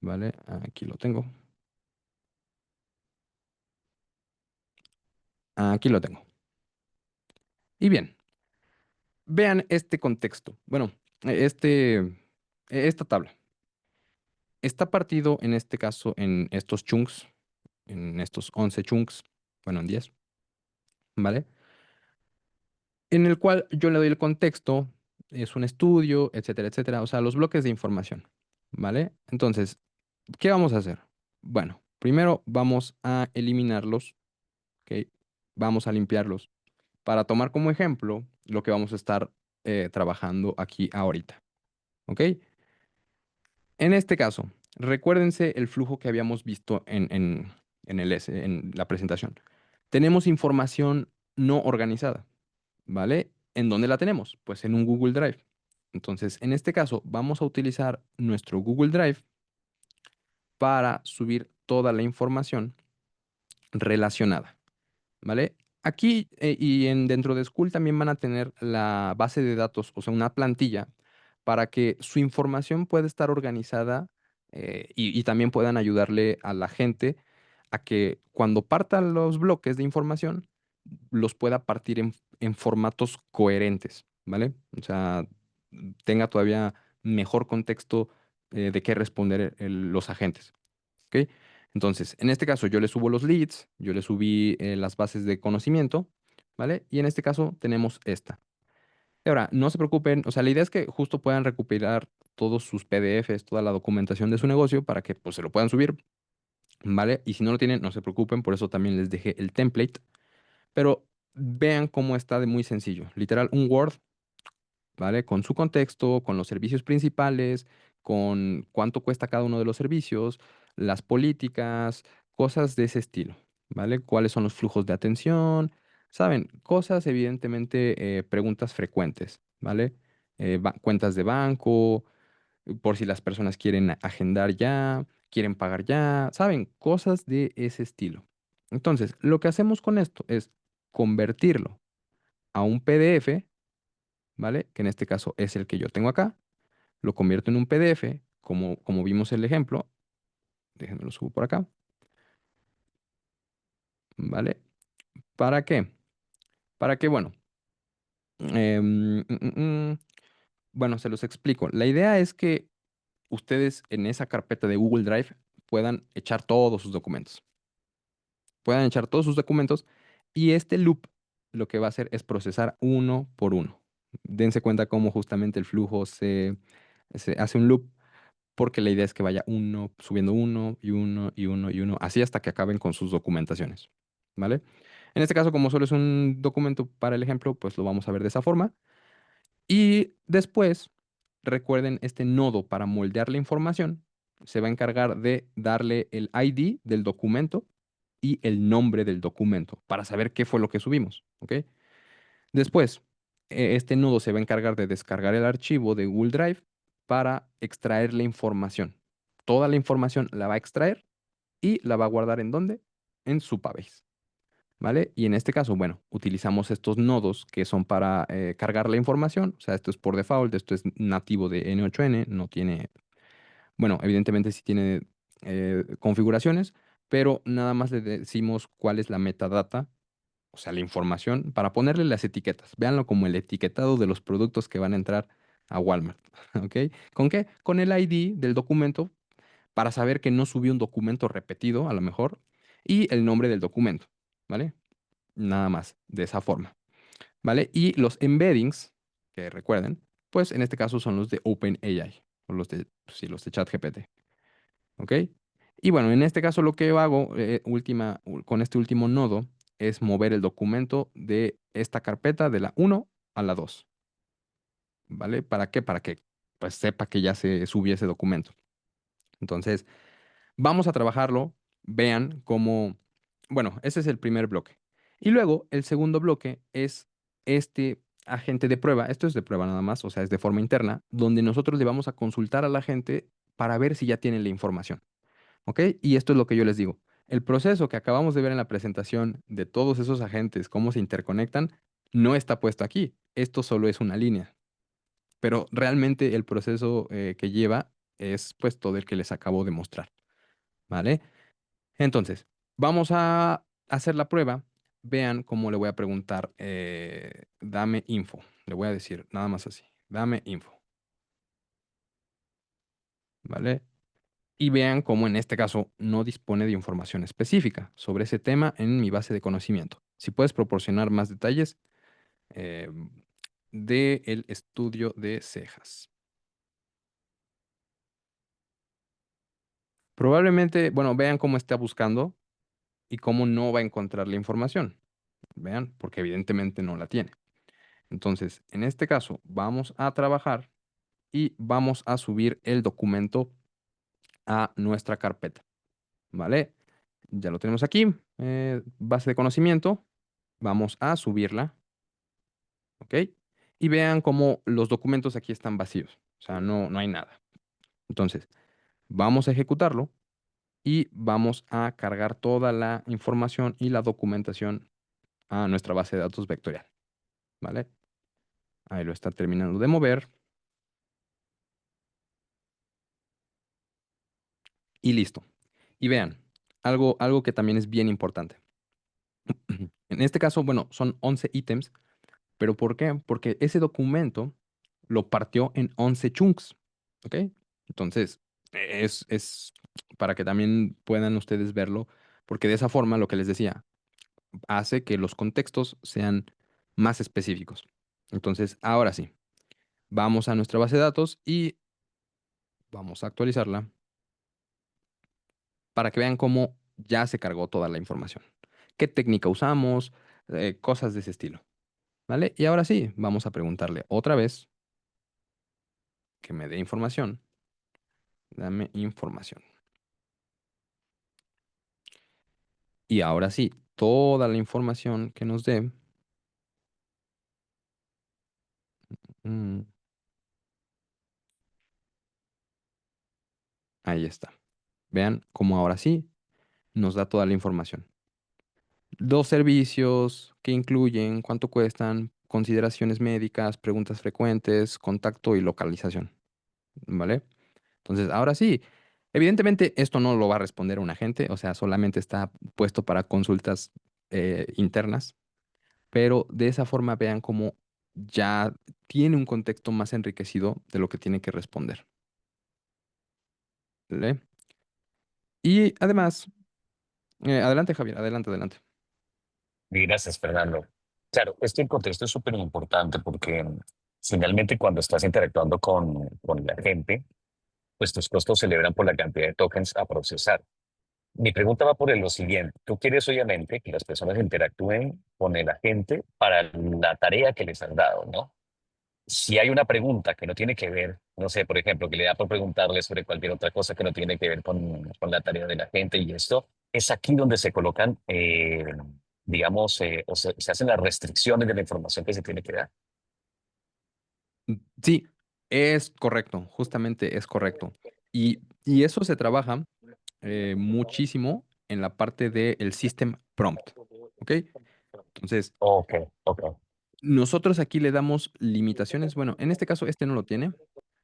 ¿vale? Aquí lo tengo. Aquí lo tengo. Y bien, vean este contexto. Bueno, esta tabla. Está partido en este caso en estos chunks, en estos 11 chunks, bueno, en 10, ¿vale? En el cual yo le doy el contexto, es un estudio, etcétera, etcétera, o sea, los bloques de información, ¿vale? Entonces, ¿qué vamos a hacer? Bueno, primero vamos a eliminarlos, ¿ok? Vamos a limpiarlos para tomar como ejemplo lo que vamos a estar trabajando aquí ahorita, ¿ok? En este caso, recuérdense el flujo que habíamos visto en la presentación. Tenemos información no organizada, ¿vale? ¿En dónde la tenemos? Pues en un Google Drive. Entonces, en este caso, vamos a utilizar nuestro Google Drive para subir toda la información relacionada, ¿vale? Aquí dentro de School también van a tener la base de datos, o sea, una plantilla para que su información pueda estar organizada y también puedan ayudarle a la gente a que cuando partan los bloques de información los pueda partir en formatos coherentes, ¿vale? O sea, tenga todavía mejor contexto de qué responder los agentes, ¿ok? Entonces, en este caso yo le subo los leads, yo le subí las bases de conocimiento, ¿vale? Y en este caso tenemos esta. Y ahora, no se preocupen, o sea, la idea es que justo puedan recuperar todos sus PDFs, toda la documentación de su negocio para que pues se lo puedan subir, ¿vale? Y si no lo tienen, no se preocupen, por eso también les dejé el template, pero vean cómo está de muy sencillo. Literal, un Word, ¿vale? Con su contexto, con los servicios principales, con cuánto cuesta cada uno de los servicios, las políticas, cosas de ese estilo, ¿vale? ¿Cuáles son los flujos de atención? Saben, cosas evidentemente, preguntas frecuentes, ¿vale? Cuentas de banco, por si las personas quieren agendar ya, quieren pagar ya, saben, cosas de ese estilo. Entonces, lo que hacemos con esto es convertirlo a un PDF, ¿vale? Que en este caso es el que yo tengo acá. Lo convierto en un PDF, como vimos el ejemplo. Déjenme lo subo por acá, ¿vale? ¿Para qué? Para que, bueno, bueno, se los explico. La idea es que ustedes en esa carpeta de Google Drive puedan echar todos sus documentos. Puedan echar todos sus documentos y este loop lo que va a hacer es procesar uno por uno. Dense cuenta cómo justamente el flujo se hace un loop porque la idea es que vaya uno, subiendo uno y uno y uno y uno, así hasta que acaben con sus documentaciones, ¿vale? En este caso, como solo es un documento para el ejemplo, pues lo vamos a ver de esa forma. Y después, recuerden, este nodo para moldear la información se va a encargar de darle el ID del documento y el nombre del documento para saber qué fue lo que subimos, ¿ok? Después, este nodo se va a encargar de descargar el archivo de Google Drive para extraer la información. Toda la información la va a extraer y la va a guardar ¿en dónde? En Supabase, ¿vale? Y en este caso, bueno, utilizamos estos nodos que son para cargar la información. O sea, esto es por default, esto es nativo de N8N, no tiene, bueno, evidentemente sí tiene configuraciones, pero nada más le decimos cuál es la metadata, o sea, la información, para ponerle las etiquetas. Véanlo como el etiquetado de los productos que van a entrar a Walmart, ¿ok? ¿Con qué? Con el ID del documento para saber que no subió un documento repetido, a lo mejor, y el nombre del documento, ¿vale? Nada más, de esa forma, ¿vale? Y los embeddings, que recuerden, pues en este caso son los de OpenAI, o los de, sí, los de ChatGPT, ¿ok? Y bueno, en este caso lo que hago con este último nodo es mover el documento de esta carpeta de la uno a la 2, ¿vale? ¿Para qué? Para que pues sepa que ya se subió ese documento. Entonces, vamos a trabajarlo, vean cómo, bueno, ese es el primer bloque. Y luego el segundo bloque es este agente de prueba, esto es de prueba nada más, o sea, es de forma interna, donde nosotros le vamos a consultar a la gente para ver si ya tienen la información. ¿Ok? Y esto es lo que yo les digo. El proceso que acabamos de ver en la presentación de todos esos agentes, cómo se interconectan, no está puesto aquí. Esto solo es una línea. Pero realmente el proceso que lleva es pues todo el que les acabo de mostrar. ¿Vale? Entonces, vamos a hacer la prueba. Vean cómo le voy a preguntar, dame info. Le voy a decir nada más así, dame info. ¿Vale? Y vean cómo en este caso no dispone de información específica sobre ese tema en mi base de conocimiento. Si puedes proporcionar más detalles eh, del estudio de cejas. Probablemente, bueno, vean cómo está buscando y cómo no va a encontrar la información. Vean, porque evidentemente no la tiene. Entonces, en este caso, vamos a trabajar y vamos a subir el documento a nuestra carpeta. ¿Vale? Ya lo tenemos aquí, base de conocimiento. Vamos a subirla, ¿ok? Y vean cómo los documentos aquí están vacíos, o sea, no hay nada. Entonces, vamos a ejecutarlo y vamos a cargar toda la información y la documentación a nuestra base de datos vectorial, ¿vale? Ahí lo está terminando de mover y listo. Y vean, algo que también es bien importante. En este caso, bueno, son 11 ítems, ¿Pero por qué? Porque ese documento lo partió en 11 chunks, ¿ok? Entonces, es para que también puedan ustedes verlo, porque de esa forma, lo que les decía, hace que los contextos sean más específicos. Entonces, ahora sí, vamos a nuestra base de datos y vamos a actualizarla para que vean cómo ya se cargó toda la información. ¿Qué técnica usamos? Cosas de ese estilo, ¿vale? Y ahora sí, vamos a preguntarle otra vez que me dé información. Dame información. Y ahora sí, toda la información que nos dé. mm, Ahí está. Vean cómo ahora sí nos da toda la información. Los servicios que incluyen, cuánto cuestan, consideraciones médicas, preguntas frecuentes, contacto y localización, ¿vale? Entonces, ahora sí, evidentemente esto no lo va a responder un agente, o sea, solamente está puesto para consultas internas, pero de esa forma vean cómo ya tiene un contexto más enriquecido de lo que tiene que responder, ¿vale? Y además, adelante Javier, adelante, adelante.
Y gracias, Fernando. Claro, este contexto es súper importante porque finalmente cuando estás interactuando con la gente, pues tus costos se celebran por la cantidad de tokens a procesar. Mi pregunta va por lo siguiente. Tú quieres obviamente que las personas interactúen con el agente para la tarea que les has dado, ¿no? Si hay una pregunta que no tiene que ver, no sé, por ejemplo, que le da por preguntarle sobre cualquier otra cosa que no tiene que ver con la tarea de la gente y esto, es aquí donde se colocan, digamos, o se hacen las restricciones de la información que se tiene que dar.
Sí, es correcto, justamente es correcto. Y eso se trabaja muchísimo en la parte del system prompt, ¿ok? Entonces,
Ok, ok.
nosotros aquí le damos limitaciones. Bueno, en este caso este no lo tiene,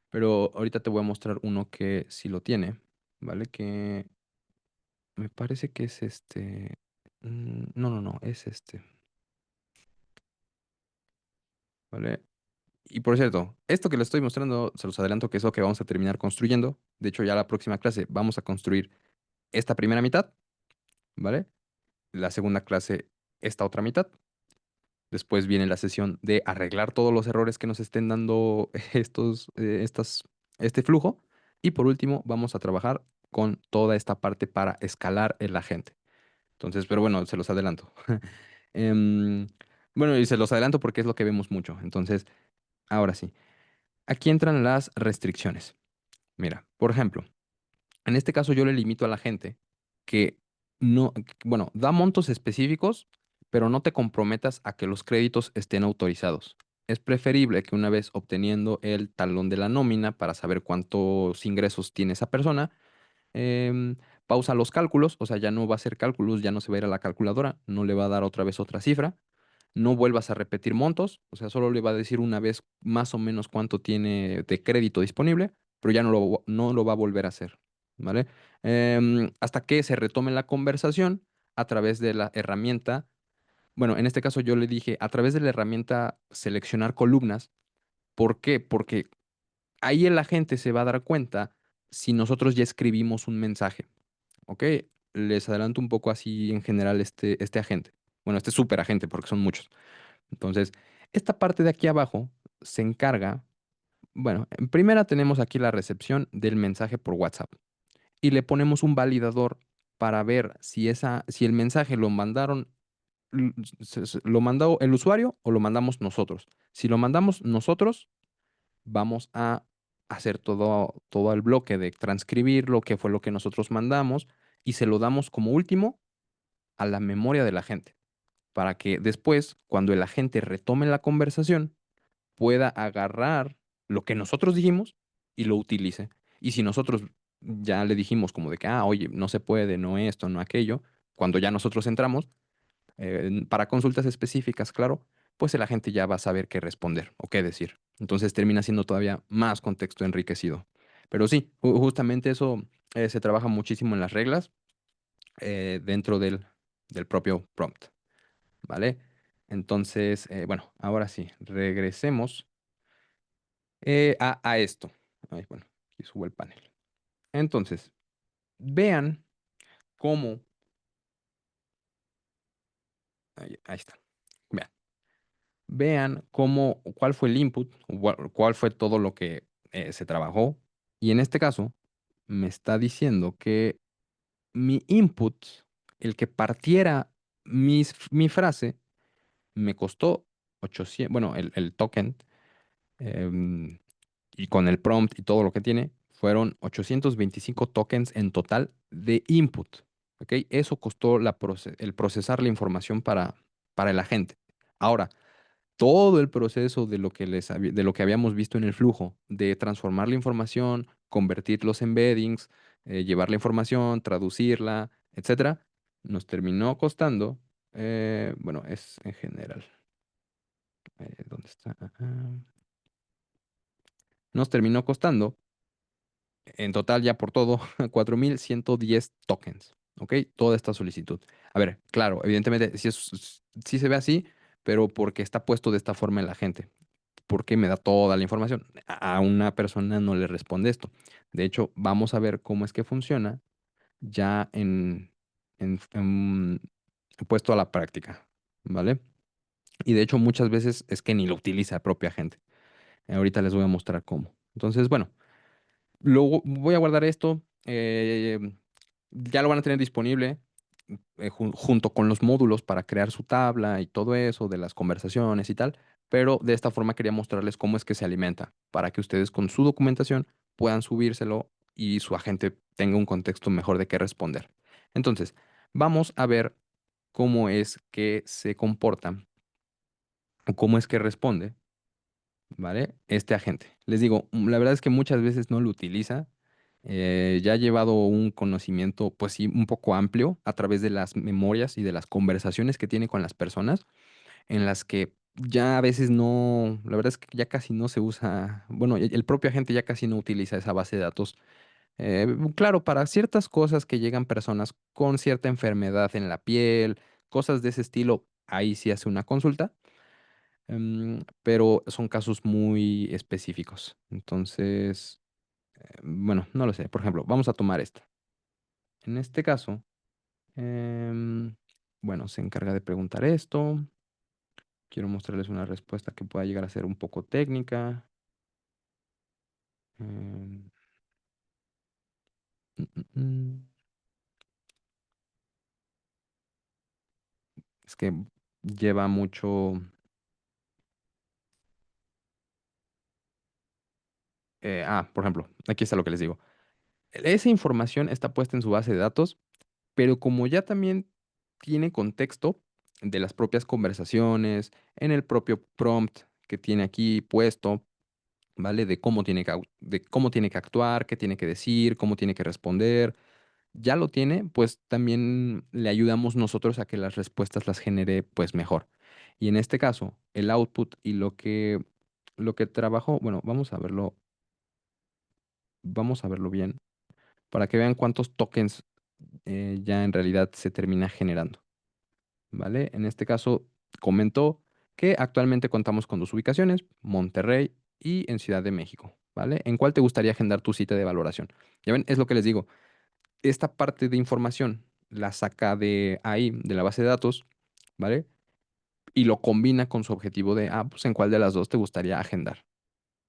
pero ahorita te voy a mostrar uno que sí lo tiene, ¿vale? Que me parece que es este. No, no, no, es este, ¿vale? Y por cierto, esto que les estoy mostrando, se los adelanto que es lo que vamos a terminar construyendo. De hecho, ya la próxima clase vamos a construir esta primera mitad, ¿vale? La segunda clase, esta otra mitad. Después viene la sesión de arreglar todos los errores que nos estén dando este flujo. Y por último, vamos a trabajar con toda esta parte para escalar el agente. Entonces, pero bueno, se los adelanto. Em, bueno, y se los adelanto porque es lo que vemos mucho. Entonces, ahora sí, aquí entran las restricciones. Mira, por ejemplo, en este caso yo le limito a la gente que no, bueno, da montos específicos, pero no te comprometas a que los créditos estén autorizados. Es preferible que una vez obteniendo el talón de la nómina para saber cuántos ingresos tiene esa persona, em, pausa los cálculos, o sea, ya no va a hacer cálculos, ya no se va a ir a la calculadora, no le va a dar otra vez otra cifra, no vuelvas a repetir montos, o sea, solo le va a decir una vez más o menos cuánto tiene de crédito disponible, pero ya no lo va a volver a hacer, ¿vale? Hasta que se retome la conversación a través de la herramienta, bueno, en este caso yo le dije a través de la herramienta seleccionar columnas. ¿Por qué? Porque ahí el agente se va a dar cuenta si nosotros ya escribimos un mensaje, ¿ok? Les adelanto un poco así en general este agente. Bueno, este super agente, porque son muchos. Entonces, esta parte de aquí abajo se encarga, bueno, en primera tenemos aquí la recepción del mensaje por WhatsApp y le ponemos un validador para ver si el mensaje lo mandaron, lo mandó el usuario o lo mandamos nosotros. Si lo mandamos nosotros, vamos a hacer todo el bloque de transcribir lo que fue lo que nosotros mandamos y se lo damos como último a la memoria del agente, para que después, cuando el agente retome la conversación, pueda agarrar lo que nosotros dijimos y lo utilice. Y si nosotros ya le dijimos como de que, oye, no se puede, no esto, no aquello, cuando ya nosotros entramos, para consultas específicas, claro, pues el agente ya va a saber qué responder o qué decir. Entonces termina siendo todavía más contexto enriquecido. Pero sí, justamente eso se trabaja muchísimo en las reglas dentro del propio prompt, ¿vale? Entonces, bueno, ahora sí, regresemos a esto. Ay, bueno, aquí subo el panel. Entonces, vean cómo, ahí está. Vean, vean cómo, cuál fue el input, cuál fue todo lo que se trabajó. Y en este caso, me está diciendo que mi input, el que partiera mi frase, me costó 800, bueno, el token, em, y con el prompt y todo lo que tiene, fueron 825 tokens en total de input. ¿Ok? Eso costó el procesar la información para el agente. Ahora, todo el proceso de lo que de lo que habíamos visto en el flujo, de transformar la información, convertir los embeddings, llevar la información, traducirla, etcétera, nos terminó costando, bueno, es en general. ¿Dónde está? Nos terminó costando en total ya por todo 4110 tokens. ¿Ok? Toda esta solicitud. A ver, claro, evidentemente sí se ve así, pero porque está puesto de esta forma en la gente. Porque me da toda la información. A una persona no le responde esto. De hecho, vamos a ver cómo es que funciona ya en puesto a la práctica. ¿Vale? Y de hecho, muchas veces es que ni lo utiliza la propia gente. Ahorita les voy a mostrar cómo. Entonces, bueno. Luego voy a guardar esto. Ya lo van a tener disponible junto con los módulos para crear su tabla y todo eso de las conversaciones y tal. Pero de esta forma quería mostrarles cómo es que se alimenta para que ustedes con su documentación puedan subírselo y su agente tenga un contexto mejor de qué responder. Entonces, vamos a ver cómo es que se comporta o cómo es que responde, ¿vale? Este agente. Les digo, la verdad es que muchas veces no lo utiliza. Ya ha llevado un conocimiento, pues sí, un poco amplio a través de las memorias y de las conversaciones que tiene con las personas, en las que ya a veces no, la verdad es que ya casi no se usa, bueno, el propio agente ya casi no utiliza esa base de datos. Claro, para ciertas cosas que llegan personas con cierta enfermedad en la piel, cosas de ese estilo, ahí sí hace una consulta, pero son casos muy específicos. Entonces, bueno, no lo sé. Por ejemplo, vamos a tomar esta. En este caso, em, bueno, se encarga de preguntar esto. Quiero mostrarles una respuesta que pueda llegar a ser un poco técnica. Em, mm, mm, mm. Es que lleva mucho... por ejemplo, aquí está lo que les digo. Esa información está puesta en su base de datos, pero como ya también tiene contexto de las propias conversaciones, en el propio prompt que tiene aquí puesto, ¿vale? De cómo tiene que actuar, qué tiene que decir, cómo tiene que responder. Ya lo tiene, pues también le ayudamos nosotros a que las respuestas las genere pues mejor. Y en este caso, el output y lo que trabajó, bueno, vamos a verlo bien para que vean cuántos tokens ya en realidad se termina generando, ¿vale? En este caso, comentó que actualmente contamos con dos ubicaciones, Monterrey y en Ciudad de México, ¿vale? ¿En cuál te gustaría agendar tu cita de valoración? Ya ven, es lo que les digo. Esta parte de información la saca de ahí, de la base de datos, ¿vale? Y lo combina con su objetivo de, pues en cuál de las dos te gustaría agendar,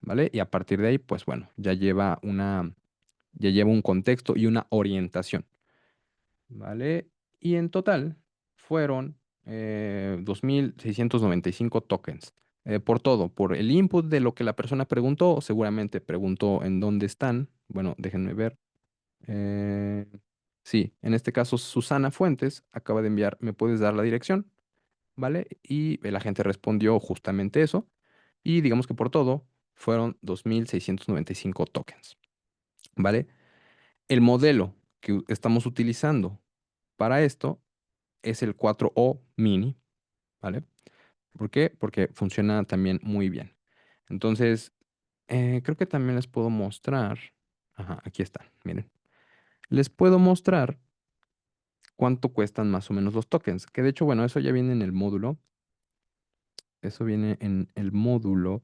¿vale? Y a partir de ahí, pues bueno, ya lleva un contexto y una orientación. ¿Vale? Y en total fueron 2.695 tokens. Por todo, por el input de lo que la persona preguntó, seguramente preguntó en dónde están. Bueno, déjenme ver. Eh, sí, en este caso Susana Fuentes acaba de enviar, ¿me puedes dar la dirección? ¿Vale? Y el agente respondió justamente eso. Y digamos que por todo fueron 2.695 tokens. ¿Vale? El modelo que estamos utilizando para esto es el 4O Mini, ¿vale? ¿Por qué? Porque funciona también muy bien. Entonces, creo que también les puedo mostrar. Ajá, aquí están, miren. Les puedo mostrar cuánto cuestan más o menos los tokens. Que de hecho, bueno, eso ya viene en el módulo. Eso viene en el módulo,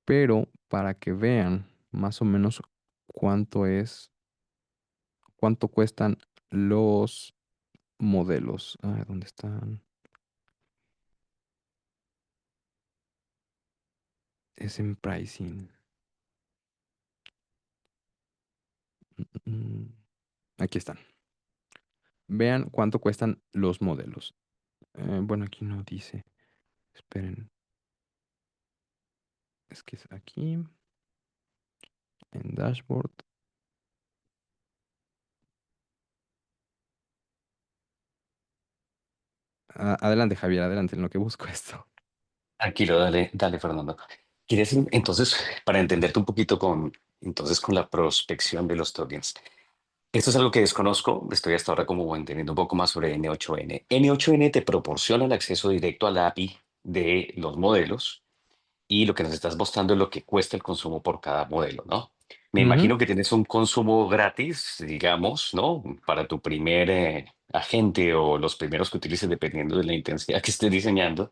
pero para que vean más o menos cuánto es, cuánto cuestan los modelos. Ah, ¿dónde están? Es en pricing. Mm, Aquí están. Vean cuánto cuestan los modelos. Bueno, aquí no dice. Esperen. Es que es aquí, en dashboard. Adelante, Javier, adelante, en lo que busco esto.
Tranquilo, dale, dale, Fernando. ¿Quieres entonces, para entenderte un poquito entonces, con la prospección de los tokens? Esto es algo que desconozco, estoy hasta ahora como entendiendo un poco más sobre N8N. N8N te proporciona el acceso directo a la API de los modelos y lo que nos estás mostrando es lo que cuesta el consumo por cada modelo, ¿no? Me
Ujú.
imagino que tienes un consumo gratis, digamos, ¿no? Para tu primer agente o los primeros que utilices dependiendo de la intensidad que estés diseñando.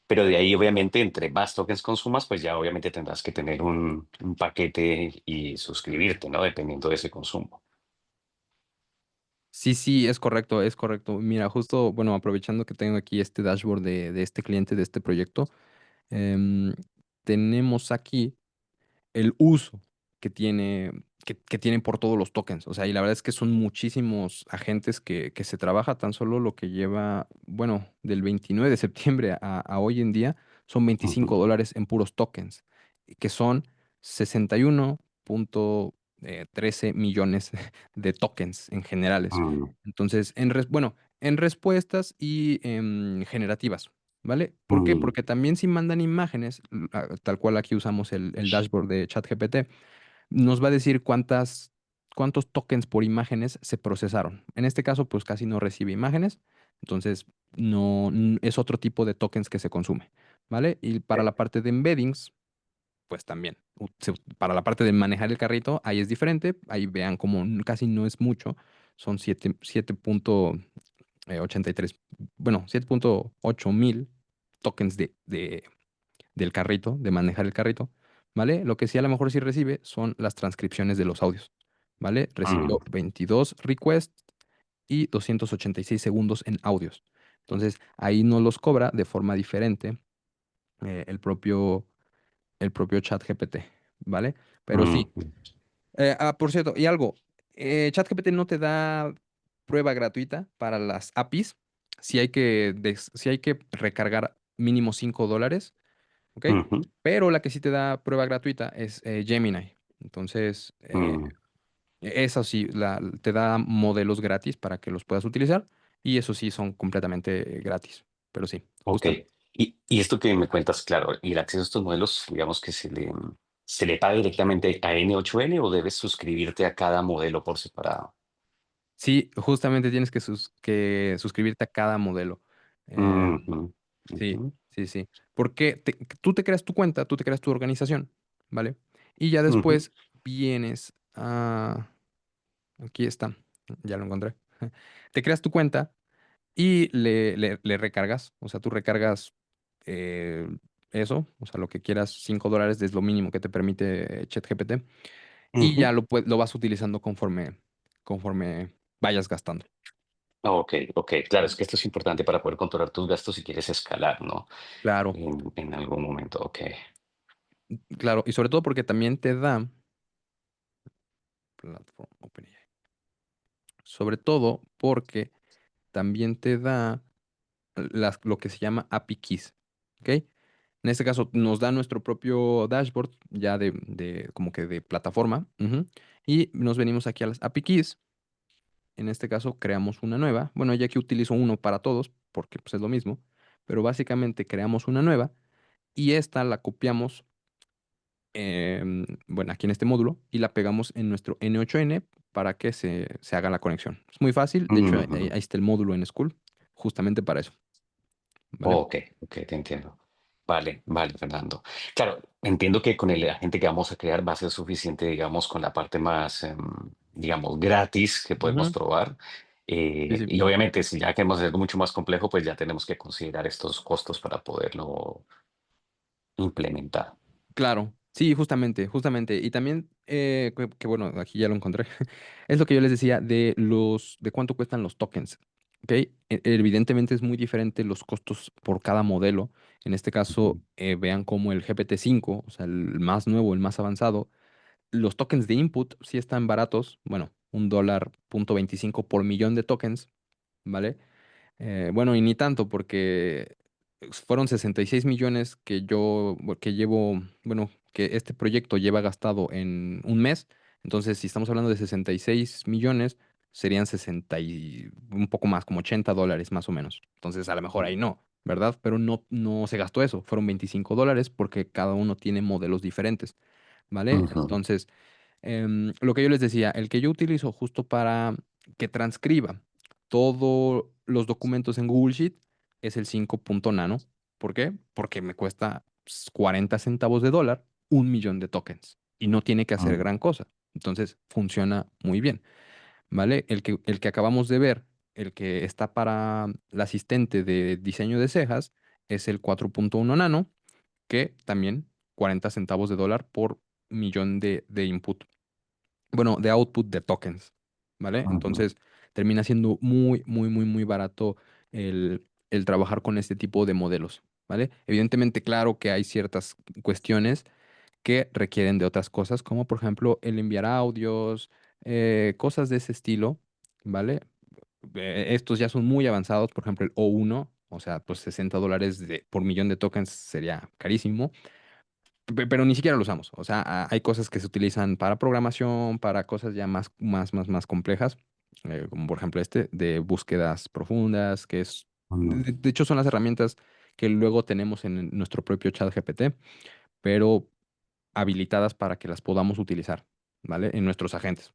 Pero de ahí, obviamente, entre más tokens consumas, pues ya obviamente tendrás que tener un paquete y suscribirte, ¿no? Dependiendo de ese consumo.
Sí, sí, es correcto, es correcto. Mira, justo, bueno, aprovechando que tengo aquí este dashboard de este cliente, de este proyecto, em, tenemos aquí el uso que tienen por todos los tokens. O sea, y la verdad es que son muchísimos agentes que se trabaja tan solo lo que lleva, bueno, del 29 de septiembre a hoy en día, son
Ujú,
$25 en puros tokens, que son 61.13 millones de tokens en generales.
mm,
Entonces, bueno, en respuestas y generativas. ¿Vale? ¿Por qué?
mm,
Porque también si mandan imágenes, tal cual aquí usamos el dashboard de ChatGPT, nos va a decir cuántos tokens por imágenes se procesaron. En este caso, pues casi no recibe imágenes, entonces es otro tipo de tokens que se consume, ¿vale? Y para la parte de embeddings, pues también. Para la parte de manejar el carrito, ahí es diferente. Ahí vean como casi no es mucho. Son 7.83, bueno, 7.8 mil tokens del carrito, de manejar el carrito, ¿vale? Lo que sí a lo mejor sí recibe son las transcripciones de los audios, ¿vale?
mm,
Recibió 22 requests y 286 segundos en audios. Entonces, ahí no los cobra de forma diferente el propio ChatGPT, ¿vale? Pero
mm,
sí. Por cierto, y algo, ChatGPT no te da prueba gratuita para las APIs. Si hay que recargar mínimo $5, ¿ok?
ujú,
Pero la que sí te da prueba gratuita es Gemini. Entonces,
mm.
eso sí, te da modelos gratis para que los puedas utilizar y eso sí son completamente gratis. Pero sí,
Ok.
justo.
Y esto que me cuentas, claro, y el acceso a estos modelos, digamos que se le paga directamente a N8N o debes suscribirte a cada modelo por separado.
Sí, justamente tienes que suscribirte a cada modelo. Eh,
Ujú,
sí,
ujú,
sí, sí. Porque tú te creas tu cuenta, tú te creas tu organización, ¿vale? Y ya
ujú,
después vienes a... Aquí está, ya lo encontré. Te creas tu cuenta y le recargas, o sea, tú recargas eh, eso, o sea, lo que quieras, $5 es lo mínimo que te permite ChatGPT y
ujú.
ya lo vas utilizando conforme vayas gastando.
Ok, ok. Claro, es que esto es importante para poder controlar tus gastos si quieres escalar, ¿no?
Claro,
En algún momento, ok.
claro, y sobre todo porque también te da Platform OpenAI, sobre todo porque también te da lo que se llama API Keys, ¿ok? En este caso nos da nuestro propio dashboard ya como que de plataforma, ujú, y nos venimos aquí a las API Keys. En este caso creamos una nueva. Bueno, ya que utilizo uno para todos, porque pues, es lo mismo, pero básicamente creamos una nueva y esta la copiamos, bueno, aquí en este módulo y la pegamos en nuestro N8N para que se haga la conexión. Es muy fácil, de hecho ahí
Ujú.
está el módulo en School, justamente para eso, ¿vale?
Ok, ok, te entiendo. Vale, vale, Fernando. Claro, entiendo que con el agente que vamos a crear va a ser suficiente, digamos, con la parte más, digamos, gratis que podemos
Ujú.
probar.
Sí, sí.
Y obviamente, si ya queremos hacer algo mucho más complejo, pues ya tenemos que considerar estos costos para poderlo implementar.
Claro, sí, justamente, justamente. Y también, bueno, aquí ya lo encontré. Es lo que yo les decía de cuánto cuestan los tokens. ¿Ok? Evidentemente es muy diferente los costos por cada modelo. En este caso,
Ujú,
vean como el GPT-5, o sea, el más nuevo, el más avanzado, los tokens de input sí están baratos. Bueno, $1.25 por millón de tokens, ¿vale? Bueno, y ni tanto, porque fueron 66 millones que llevo, bueno, que este proyecto lleva gastado en un mes. Entonces, si estamos hablando de 66 millones, serían 60 y un poco más, como $80 más o menos. Entonces, a lo mejor ahí no, ¿verdad? Pero no, no se gastó eso. Fueron $25 porque cada uno tiene modelos diferentes, ¿vale?
ujú,
Entonces, lo que yo les decía, el que yo utilizo justo para que transcriba todos los documentos en Google Sheet es el 5.nano. ¿Por qué? Porque me cuesta 40 centavos de dólar, 1 millón de tokens. Y no tiene que hacer
mm,
gran cosa. Entonces funciona muy bien, ¿vale? El que acabamos de ver, el que está para el asistente de diseño de cejas, es el 4.1 nano, que también 40 centavos de dólar por millón de input, bueno, de output de tokens, ¿vale?
ujú,
Entonces termina siendo muy, muy, muy, muy barato el trabajar con este tipo de modelos, ¿vale? Evidentemente, claro que hay ciertas cuestiones que requieren de otras cosas, como por ejemplo el enviar audios, cosas de ese estilo, ¿vale? Estos ya son muy avanzados, por ejemplo el O1, o sea, pues $60 por millón de tokens sería carísimo. Pero ni siquiera lo usamos. O sea, hay cosas que se utilizan para programación, para cosas ya más complejas, como por ejemplo este, de búsquedas profundas, que es,
ujú,
de hecho, son las herramientas que luego tenemos en nuestro propio chat GPT, pero habilitadas para que las podamos utilizar, ¿vale? En nuestros agentes.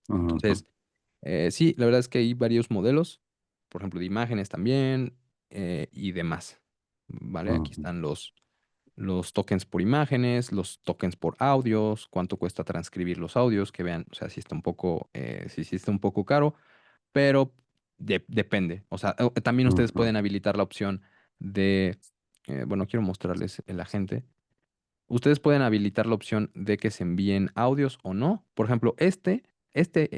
ujú,
Entonces, sí, la verdad es que hay varios modelos, por ejemplo, de imágenes también, y demás, ¿vale? Aquí
ujú,
están los tokens por imágenes, los tokens por audios, cuánto cuesta transcribir los audios, que vean, o sea, sí está un poco caro, pero depende. O sea, también ustedes
ujú,
pueden habilitar la opción de, bueno, quiero mostrarles el agente. Ustedes pueden habilitar la opción de que se envíen audios o no. Por ejemplo, este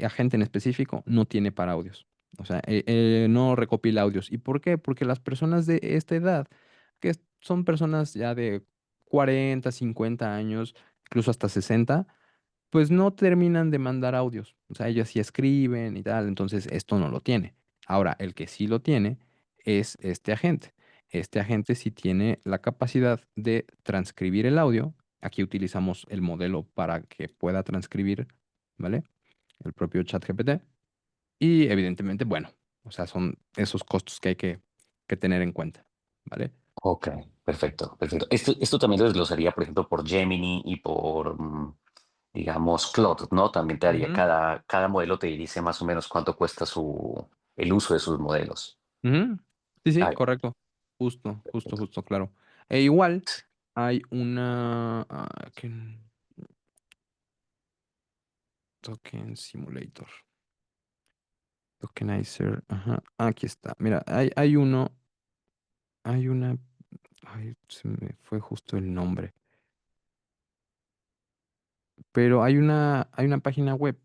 agente en específico no tiene para audios. O sea, no recopila audios. ¿Y por qué? Porque las personas de esta edad, son personas ya de 40, 50 años, incluso hasta 60, pues no terminan de mandar audios. O sea, ellos sí escriben y tal, entonces esto no lo tiene. Ahora, el que sí lo tiene es este agente. Este agente sí tiene la capacidad de transcribir el audio. Aquí utilizamos el modelo para que pueda transcribir, ¿vale? El propio ChatGPT. Y evidentemente, bueno, o sea, son esos costos que hay que tener en cuenta, ¿vale?
ok, perfecto, perfecto. Esto también lo desglosaría, por ejemplo, por Gemini y por, digamos, Claude, ¿no? También te daría,
Ujú,
cada modelo te dice más o menos cuánto cuesta el uso de sus modelos.
ujú. Sí, sí,
Ay,
correcto. Justo, justo, justo, claro. E igual hay una token simulator. Tokenizer. Ajá. Aquí está. Mira, hay una. Ay, se me fue justo el nombre. Pero hay una página web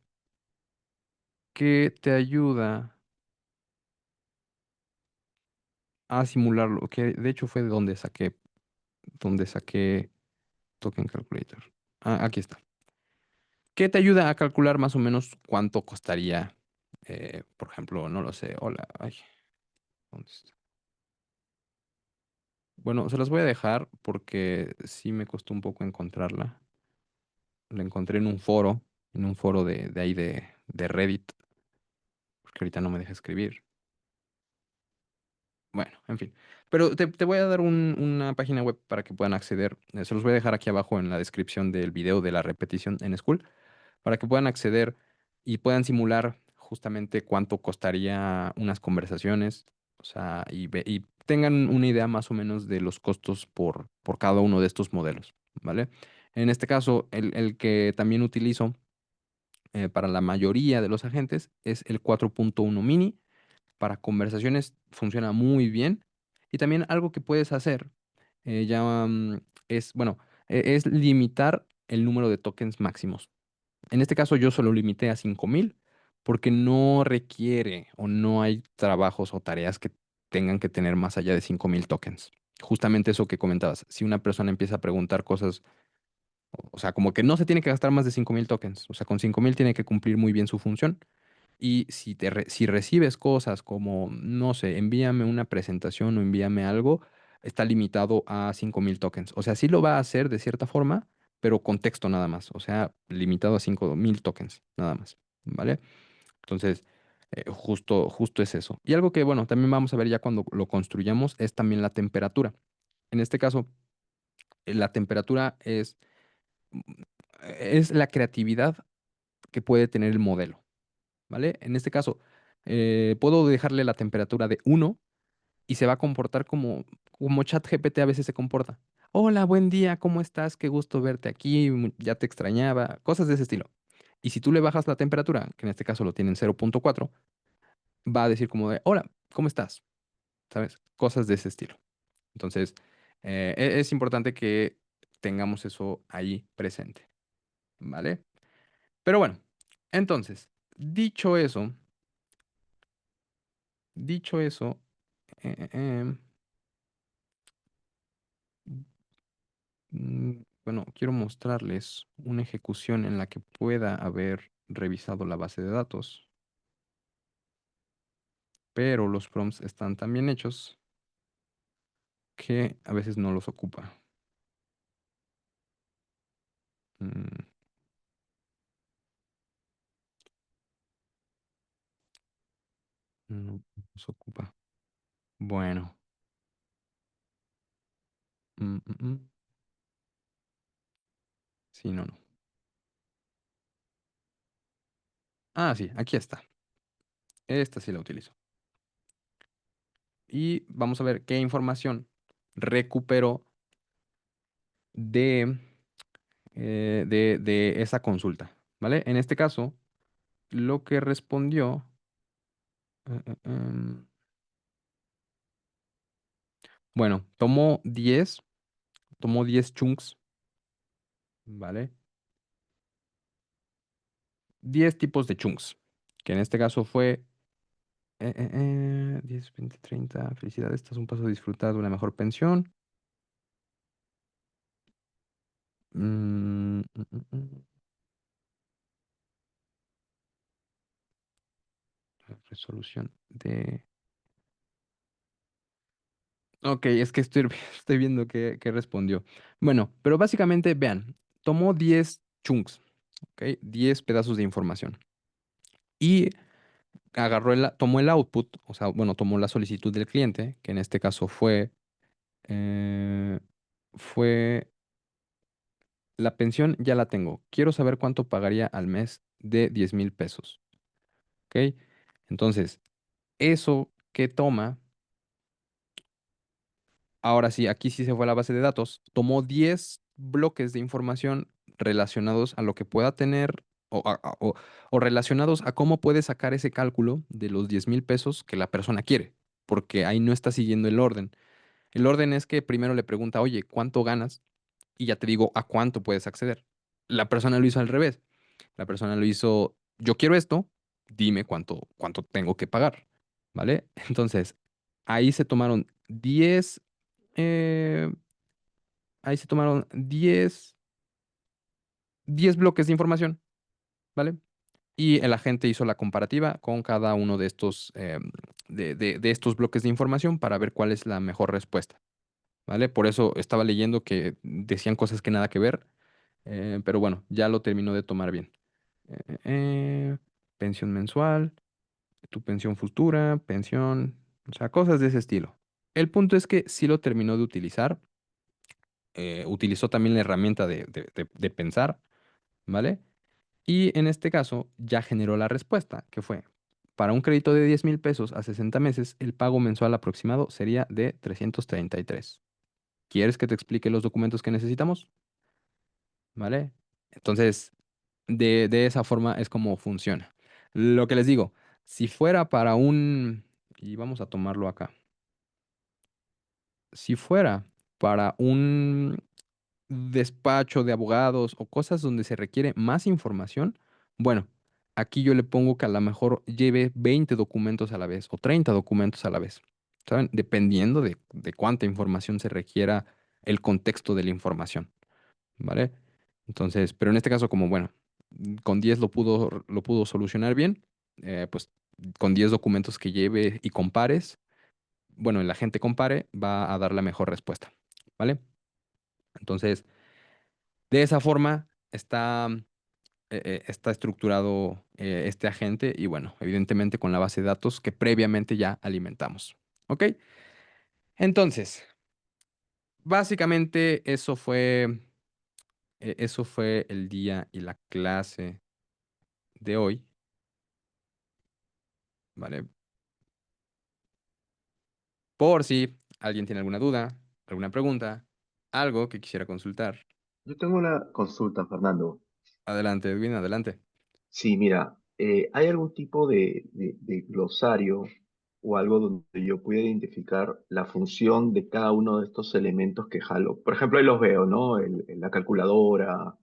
que te ayuda a simularlo. Que de hecho fue de donde saqué Token Calculator. Ah, aquí está. Que te ayuda a calcular más o menos cuánto costaría, por ejemplo, no lo sé. Hola. Ay, ¿dónde está? Bueno, se las voy a dejar porque sí me costó un poco encontrarla. La encontré en un foro de ahí de Reddit, porque ahorita no me deja escribir. Bueno, en fin. Pero te voy a dar una página web para que puedan acceder. Se los voy a dejar aquí abajo en la descripción del video de la repetición en School, para que puedan acceder y puedan simular justamente cuánto costaría unas conversaciones, o sea, y tengan una idea más o menos de los costos por cada uno de estos modelos, ¿vale? En este caso, el que también utilizo para la mayoría de los agentes es el 4.1 mini, para conversaciones funciona muy bien. Y también algo que puedes hacer, ya, es, bueno, es limitar el número de tokens máximos. En este caso, yo solo limité a 5000 porque no requiere o no hay trabajos o tareas que tengan que tener más allá de 5000 tokens. Justamente eso que comentabas. Si una persona empieza a preguntar cosas, o sea, como que no se tiene que gastar más de 5000 tokens. O sea, con 5000 tiene que cumplir muy bien su función. Y si recibes cosas como, no sé, envíame una presentación o envíame algo, está limitado a 5000 tokens. O sea, sí lo va a hacer de cierta forma, pero con texto nada más. O sea, limitado a 5000 tokens, nada más. ¿Vale? Entonces, justo es eso. Y algo que, bueno, también vamos a ver ya cuando lo construyamos es también la temperatura. En este caso, la temperatura es la creatividad que puede tener el modelo. ¿Vale? En este caso, puedo dejarle la temperatura de 1 y se va a comportar como ChatGPT a veces se comporta. Hola, buen día, ¿cómo estás? Qué gusto verte aquí, ya te extrañaba, cosas de ese estilo. Y si tú le bajas la temperatura, que en este caso lo tiene en 0.4, va a decir como de, hola, ¿cómo estás? ¿Sabes? Cosas de ese estilo. Entonces, es importante que tengamos eso ahí presente, ¿vale? Pero bueno, entonces, dicho eso, dicho eso, em, bueno, quiero mostrarles una ejecución en la que pueda haber revisado la base de datos, pero los prompts están tan bien hechos que a veces no los ocupa. Mm, no los ocupa. Bueno, mm, mm, mm. Sí, no, no. Ah, sí, aquí está. Esta sí la utilizo. Y vamos a ver qué información recuperó de, de esa consulta, ¿vale? En este caso, lo que respondió, eh, eh, em, bueno, tomó 10 chunks, ¿vale? 10 tipos de chunks, que en este caso fue 10, 20, 30, felicidades, estás a un paso de disfrutar de una mejor pensión. Mm, mm, mm, mm. Resolución de... Ok, es que estoy, estoy viendo qué respondió. Bueno, pero básicamente, vean, tomó 10 chunks, ¿ok? 10 pedazos de información. Y tomó el output, o sea, bueno, tomó la solicitud del cliente, que en este caso eh, fue, la pensión ya la tengo. Quiero saber cuánto pagaría al mes de 10,000 pesos, ¿ok? Entonces, eso que toma, ahora sí, aquí sí se fue a la base de datos, tomó 10 bloques de información relacionados a lo que pueda tener o relacionados a cómo puede sacar ese cálculo de los 10,000 pesos que la persona quiere, porque ahí no está siguiendo el orden. El orden es que primero le pregunta, oye, ¿cuánto ganas? Y ya te digo a cuánto puedes acceder. La persona lo hizo al revés. La persona lo hizo, yo quiero esto, dime cuánto tengo que pagar, ¿vale? Entonces, ahí se tomaron 10, eh, ahí se tomaron 10 bloques de información, ¿vale? Y el agente hizo la comparativa con cada uno de estos, de estos bloques de información para ver cuál es la mejor respuesta, ¿vale? Por eso estaba leyendo que decían cosas que nada que ver, pero bueno, ya lo terminó de tomar bien. Eh, eh, eh, pensión mensual, tu pensión futura, pensión, o sea, cosas de ese estilo. El punto es que sí lo terminó de utilizar, utilizó también la herramienta de pensar, ¿vale? Y en este caso ya generó la respuesta, que fue, para un crédito de 10,000 pesos a 60 meses, el pago mensual aproximado sería de 333. ¿Quieres que te explique los documentos que necesitamos? ¿Vale? Entonces, de esa forma es como funciona. Lo que les digo, si fuera para un y vamos a tomarlo acá. Si fuera para un despacho de abogados o cosas donde se requiere más información, bueno, aquí yo le pongo que a lo mejor lleve 20 documentos a la vez o 30 documentos a la vez, ¿saben? Dependiendo de cuánta información se requiera el contexto de la información, ¿vale? Entonces, pero en este caso, como bueno, con 10 lo pudo solucionar bien, pues con 10 documentos que lleve y compares, bueno, la gente compare, va a dar la mejor respuesta, ¿vale? Entonces, de esa forma está estructurado este agente y bueno, evidentemente con la base de datos que previamente ya alimentamos. ¿Ok? Entonces, básicamente eso fue el día y la clase de hoy, ¿vale? Por si alguien tiene alguna duda, alguna pregunta, algo que quisiera consultar.
Yo tengo una consulta, Fernando.
Adelante, Edwin, adelante.
Sí, mira, ¿hay algún tipo de glosario o algo donde yo pueda identificar la función de cada uno de estos elementos que jalo? Por ejemplo, ahí los veo, ¿no? La calculadora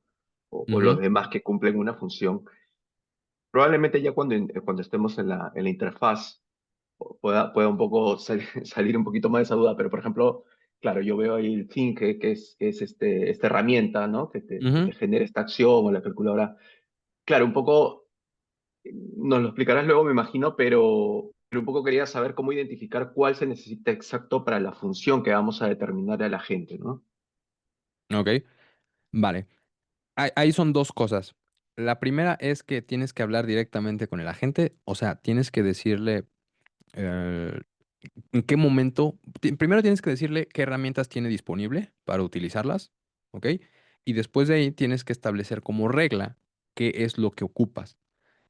o los
Ujú,
demás que cumplen una función. Probablemente ya cuando estemos en la interfaz pueda un poco salir un poquito más de esa duda, pero por ejemplo, claro, yo veo ahí el Think, que es esta herramienta, ¿no? Que te
ujú.
genera esta acción o la calculadora. Claro, un poco, nos lo explicarás luego, me imagino, pero un poco quería saber cómo identificar cuál se necesita exacto para la función que vamos a determinar a la gente, ¿no?
Ok, vale. Ahí son dos cosas. La primera es que tienes que hablar directamente con el agente, o sea, tienes que decirle eh, en qué momento, primero tienes que decirle qué herramientas tiene disponible para utilizarlas, ¿ok? Y después de ahí tienes que establecer como regla qué es lo que ocupas.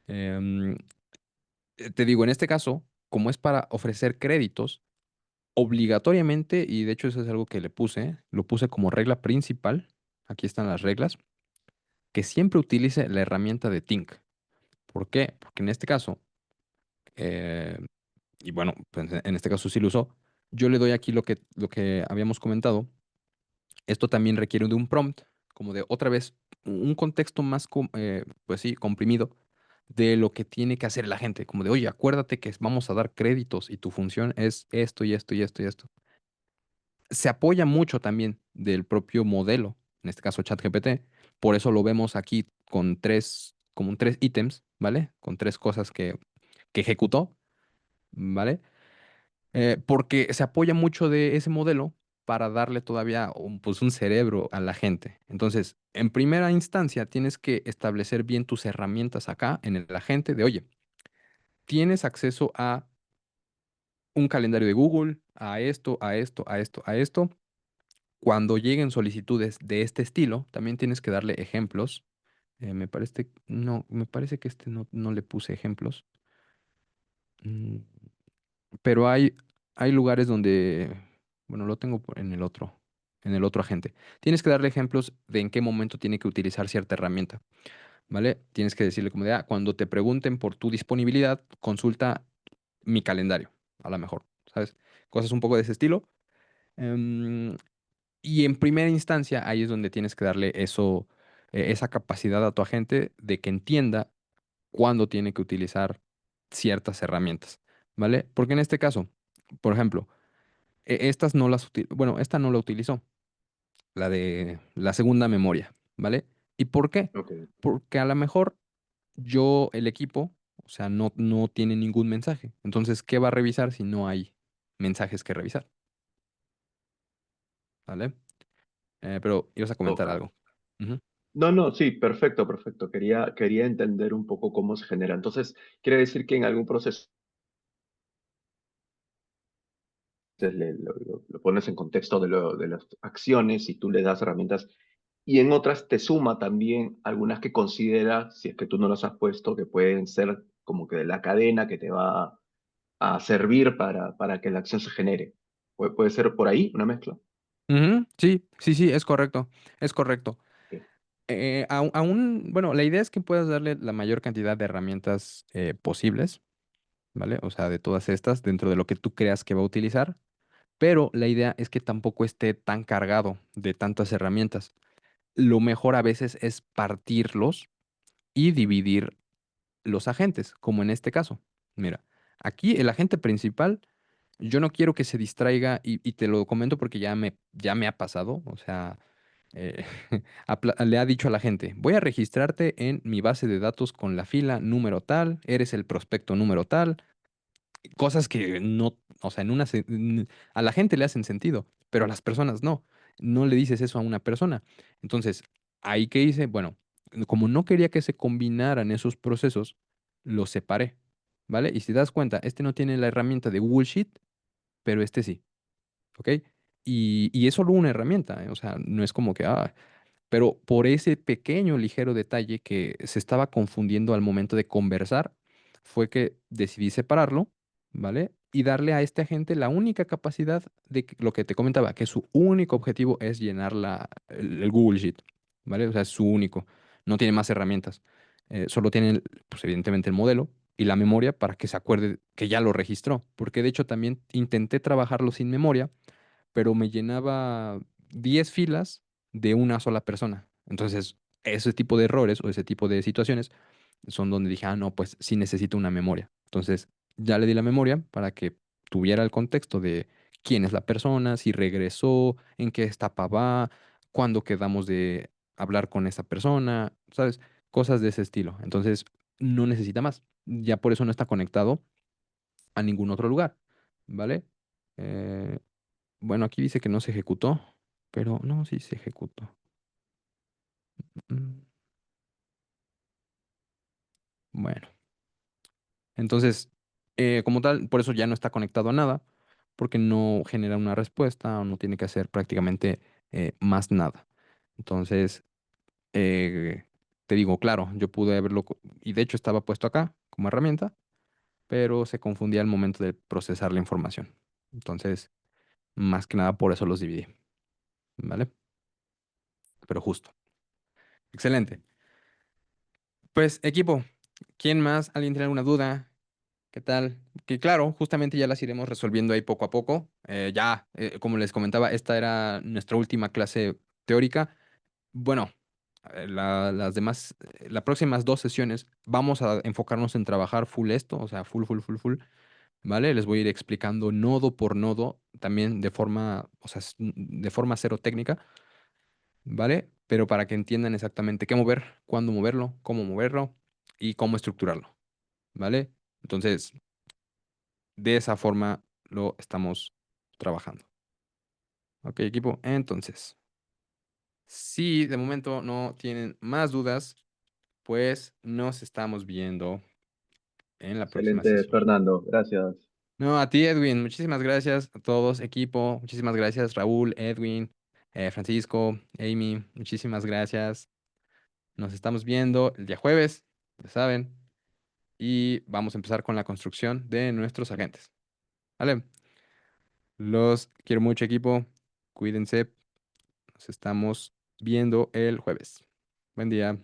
Em, Te digo, en este caso, como es para ofrecer créditos, obligatoriamente, y de hecho eso es algo que lo puse como regla principal, aquí están las reglas, que siempre utilice la herramienta de Tink. ¿Por qué? Porque en este caso, eh, y bueno, pues en este caso sí lo usó, yo le doy aquí lo que habíamos comentado. Esto también requiere de un prompt, como de otra vez un contexto más, pues sí, comprimido de lo que tiene que hacer la gente, como de, oye, acuérdate que vamos a dar créditos y tu función es esto y esto y esto y esto. Se apoya mucho también del propio modelo, en este caso ChatGPT, por eso lo vemos aquí con como tres ítems, ¿vale? Con tres cosas que ejecutó, ¿vale? Porque se apoya mucho de ese modelo para darle todavía pues un cerebro a la gente. Entonces, en primera instancia, tienes que establecer bien tus herramientas acá en el agente de, oye, tienes acceso a un calendario de Google, a esto, a esto, a esto, a esto. Cuando lleguen solicitudes de este estilo, también tienes que darle ejemplos. Me parece que no le puse ejemplos. Mm, Pero hay lugares donde, bueno, lo tengo en el otro agente. Tienes que darle ejemplos de en qué momento tiene que utilizar cierta herramienta, ¿vale? Tienes que decirle como de, cuando te pregunten por tu disponibilidad, consulta mi calendario, a lo mejor, ¿sabes? Cosas un poco de ese estilo. Em, y en primera instancia, ahí es donde tienes que darle esa capacidad a tu agente de que entienda cuándo tiene que utilizar ciertas herramientas, ¿vale? Porque en este caso, por ejemplo, bueno, esta no la utilizó, la de la segunda memoria, ¿vale? ¿Y por qué?
Ok,
Porque a lo mejor el equipo, o sea, no tiene ningún mensaje. Entonces, ¿qué va a revisar si no hay mensajes que revisar? ¿Vale? Pero ibas a comentar
ok.
algo. Ujú.
No, no, sí, perfecto, perfecto. Quería entender un poco cómo se genera. Entonces, quiere decir que en algún proceso lo pones en contexto de las acciones y tú le das herramientas y en otras te suma también algunas que considera, si es que tú no las has puesto, que pueden ser como que de la cadena que te va a servir para que la acción se genere. Puede ser por ahí una mezcla.
Ujú, sí, sí, sí, es correcto, es correcto.
Ok,
Bueno, la idea es que puedas darle la mayor cantidad de herramientas posibles, ¿vale? O sea, de todas estas, dentro de lo que tú creas que va a utilizar, pero la idea es que tampoco esté tan cargado de tantas herramientas. Lo mejor a veces es partirlos y dividir los agentes, como en este caso. Mira, aquí el agente principal, yo no quiero que se distraiga y te lo comento porque ya me ha pasado, o sea, eh, le ha dicho a la gente, voy a registrarte en mi base de datos con la fila número tal, eres el prospecto número tal, cosas que no, o sea, a la gente le hacen sentido, pero a las personas no. No le dices eso a una persona. Entonces, ahí que hice, bueno, como no quería que se combinaran esos procesos, los separé, ¿vale? Y si te das cuenta, este no tiene la herramienta de Google Sheet, pero este sí, ¿ok? Y es solo una herramienta, ¿eh? O sea, no es como que, pero por ese pequeño, ligero detalle que se estaba confundiendo al momento de conversar, fue que decidí separarlo, ¿vale? Y darle a este agente la única capacidad de lo que te comentaba, que su único objetivo es llenar el Google Sheet, ¿vale? O sea, es su único. No tiene más herramientas. Solo tiene, pues evidentemente, el modelo y la memoria para que se acuerde que ya lo registró. Porque de hecho también intenté trabajarlo sin memoria, pero me llenaba 10 filas de una sola persona. Entonces, ese tipo de errores o ese tipo de situaciones son donde dije, no, pues sí necesito una memoria. Entonces, ya le di la memoria para que tuviera el contexto de quién es la persona, si regresó, en qué etapa va, cuándo quedamos de hablar con esa persona, ¿sabes? Cosas de ese estilo. Entonces, no necesita más. Ya por eso no está conectado a ningún otro lugar, ¿vale? Eh, bueno, aquí dice que no se ejecutó, pero no, sí se ejecutó. Mm, Bueno, entonces, como tal, por eso ya no está conectado a nada, porque no genera una respuesta o no tiene que hacer prácticamente más nada. Entonces, eh, te digo, claro, yo pude haberlo, y de hecho estaba puesto acá como herramienta, pero se confundía al momento de procesar la información. Entonces, más que nada por eso los dividí, ¿vale? Pero justo. Excelente. Pues, equipo, ¿quién más? ¿Alguien tiene alguna duda? ¿Qué tal? Que claro, justamente ya las iremos resolviendo ahí poco a poco. Como les comentaba, esta era nuestra última clase teórica. Bueno, las demás, las próximas dos sesiones vamos a enfocarnos en trabajar full esto, o sea, full, ¿vale? Les voy a ir explicando nodo por nodo, también de forma, o sea, de forma cero técnica, ¿vale? Pero para que entiendan exactamente qué mover, cuándo moverlo y cómo estructurarlo, ¿vale? Entonces, de esa forma lo estamos trabajando. Ok, equipo. Entonces, si de momento no tienen más dudas, pues nos estamos viendo en la próxima
Excelente,
sesión.
Fernando. Gracias.
No, a ti, Edwin. Muchísimas gracias a todos, equipo. Muchísimas gracias, Raúl, Edwin, Francisco, Amy. Muchísimas gracias. Nos estamos viendo el día jueves, ya saben. Y vamos a empezar con la construcción de nuestros agentes. ¿Vale? Los quiero mucho, equipo. Cuídense. Nos estamos viendo el jueves. Buen día.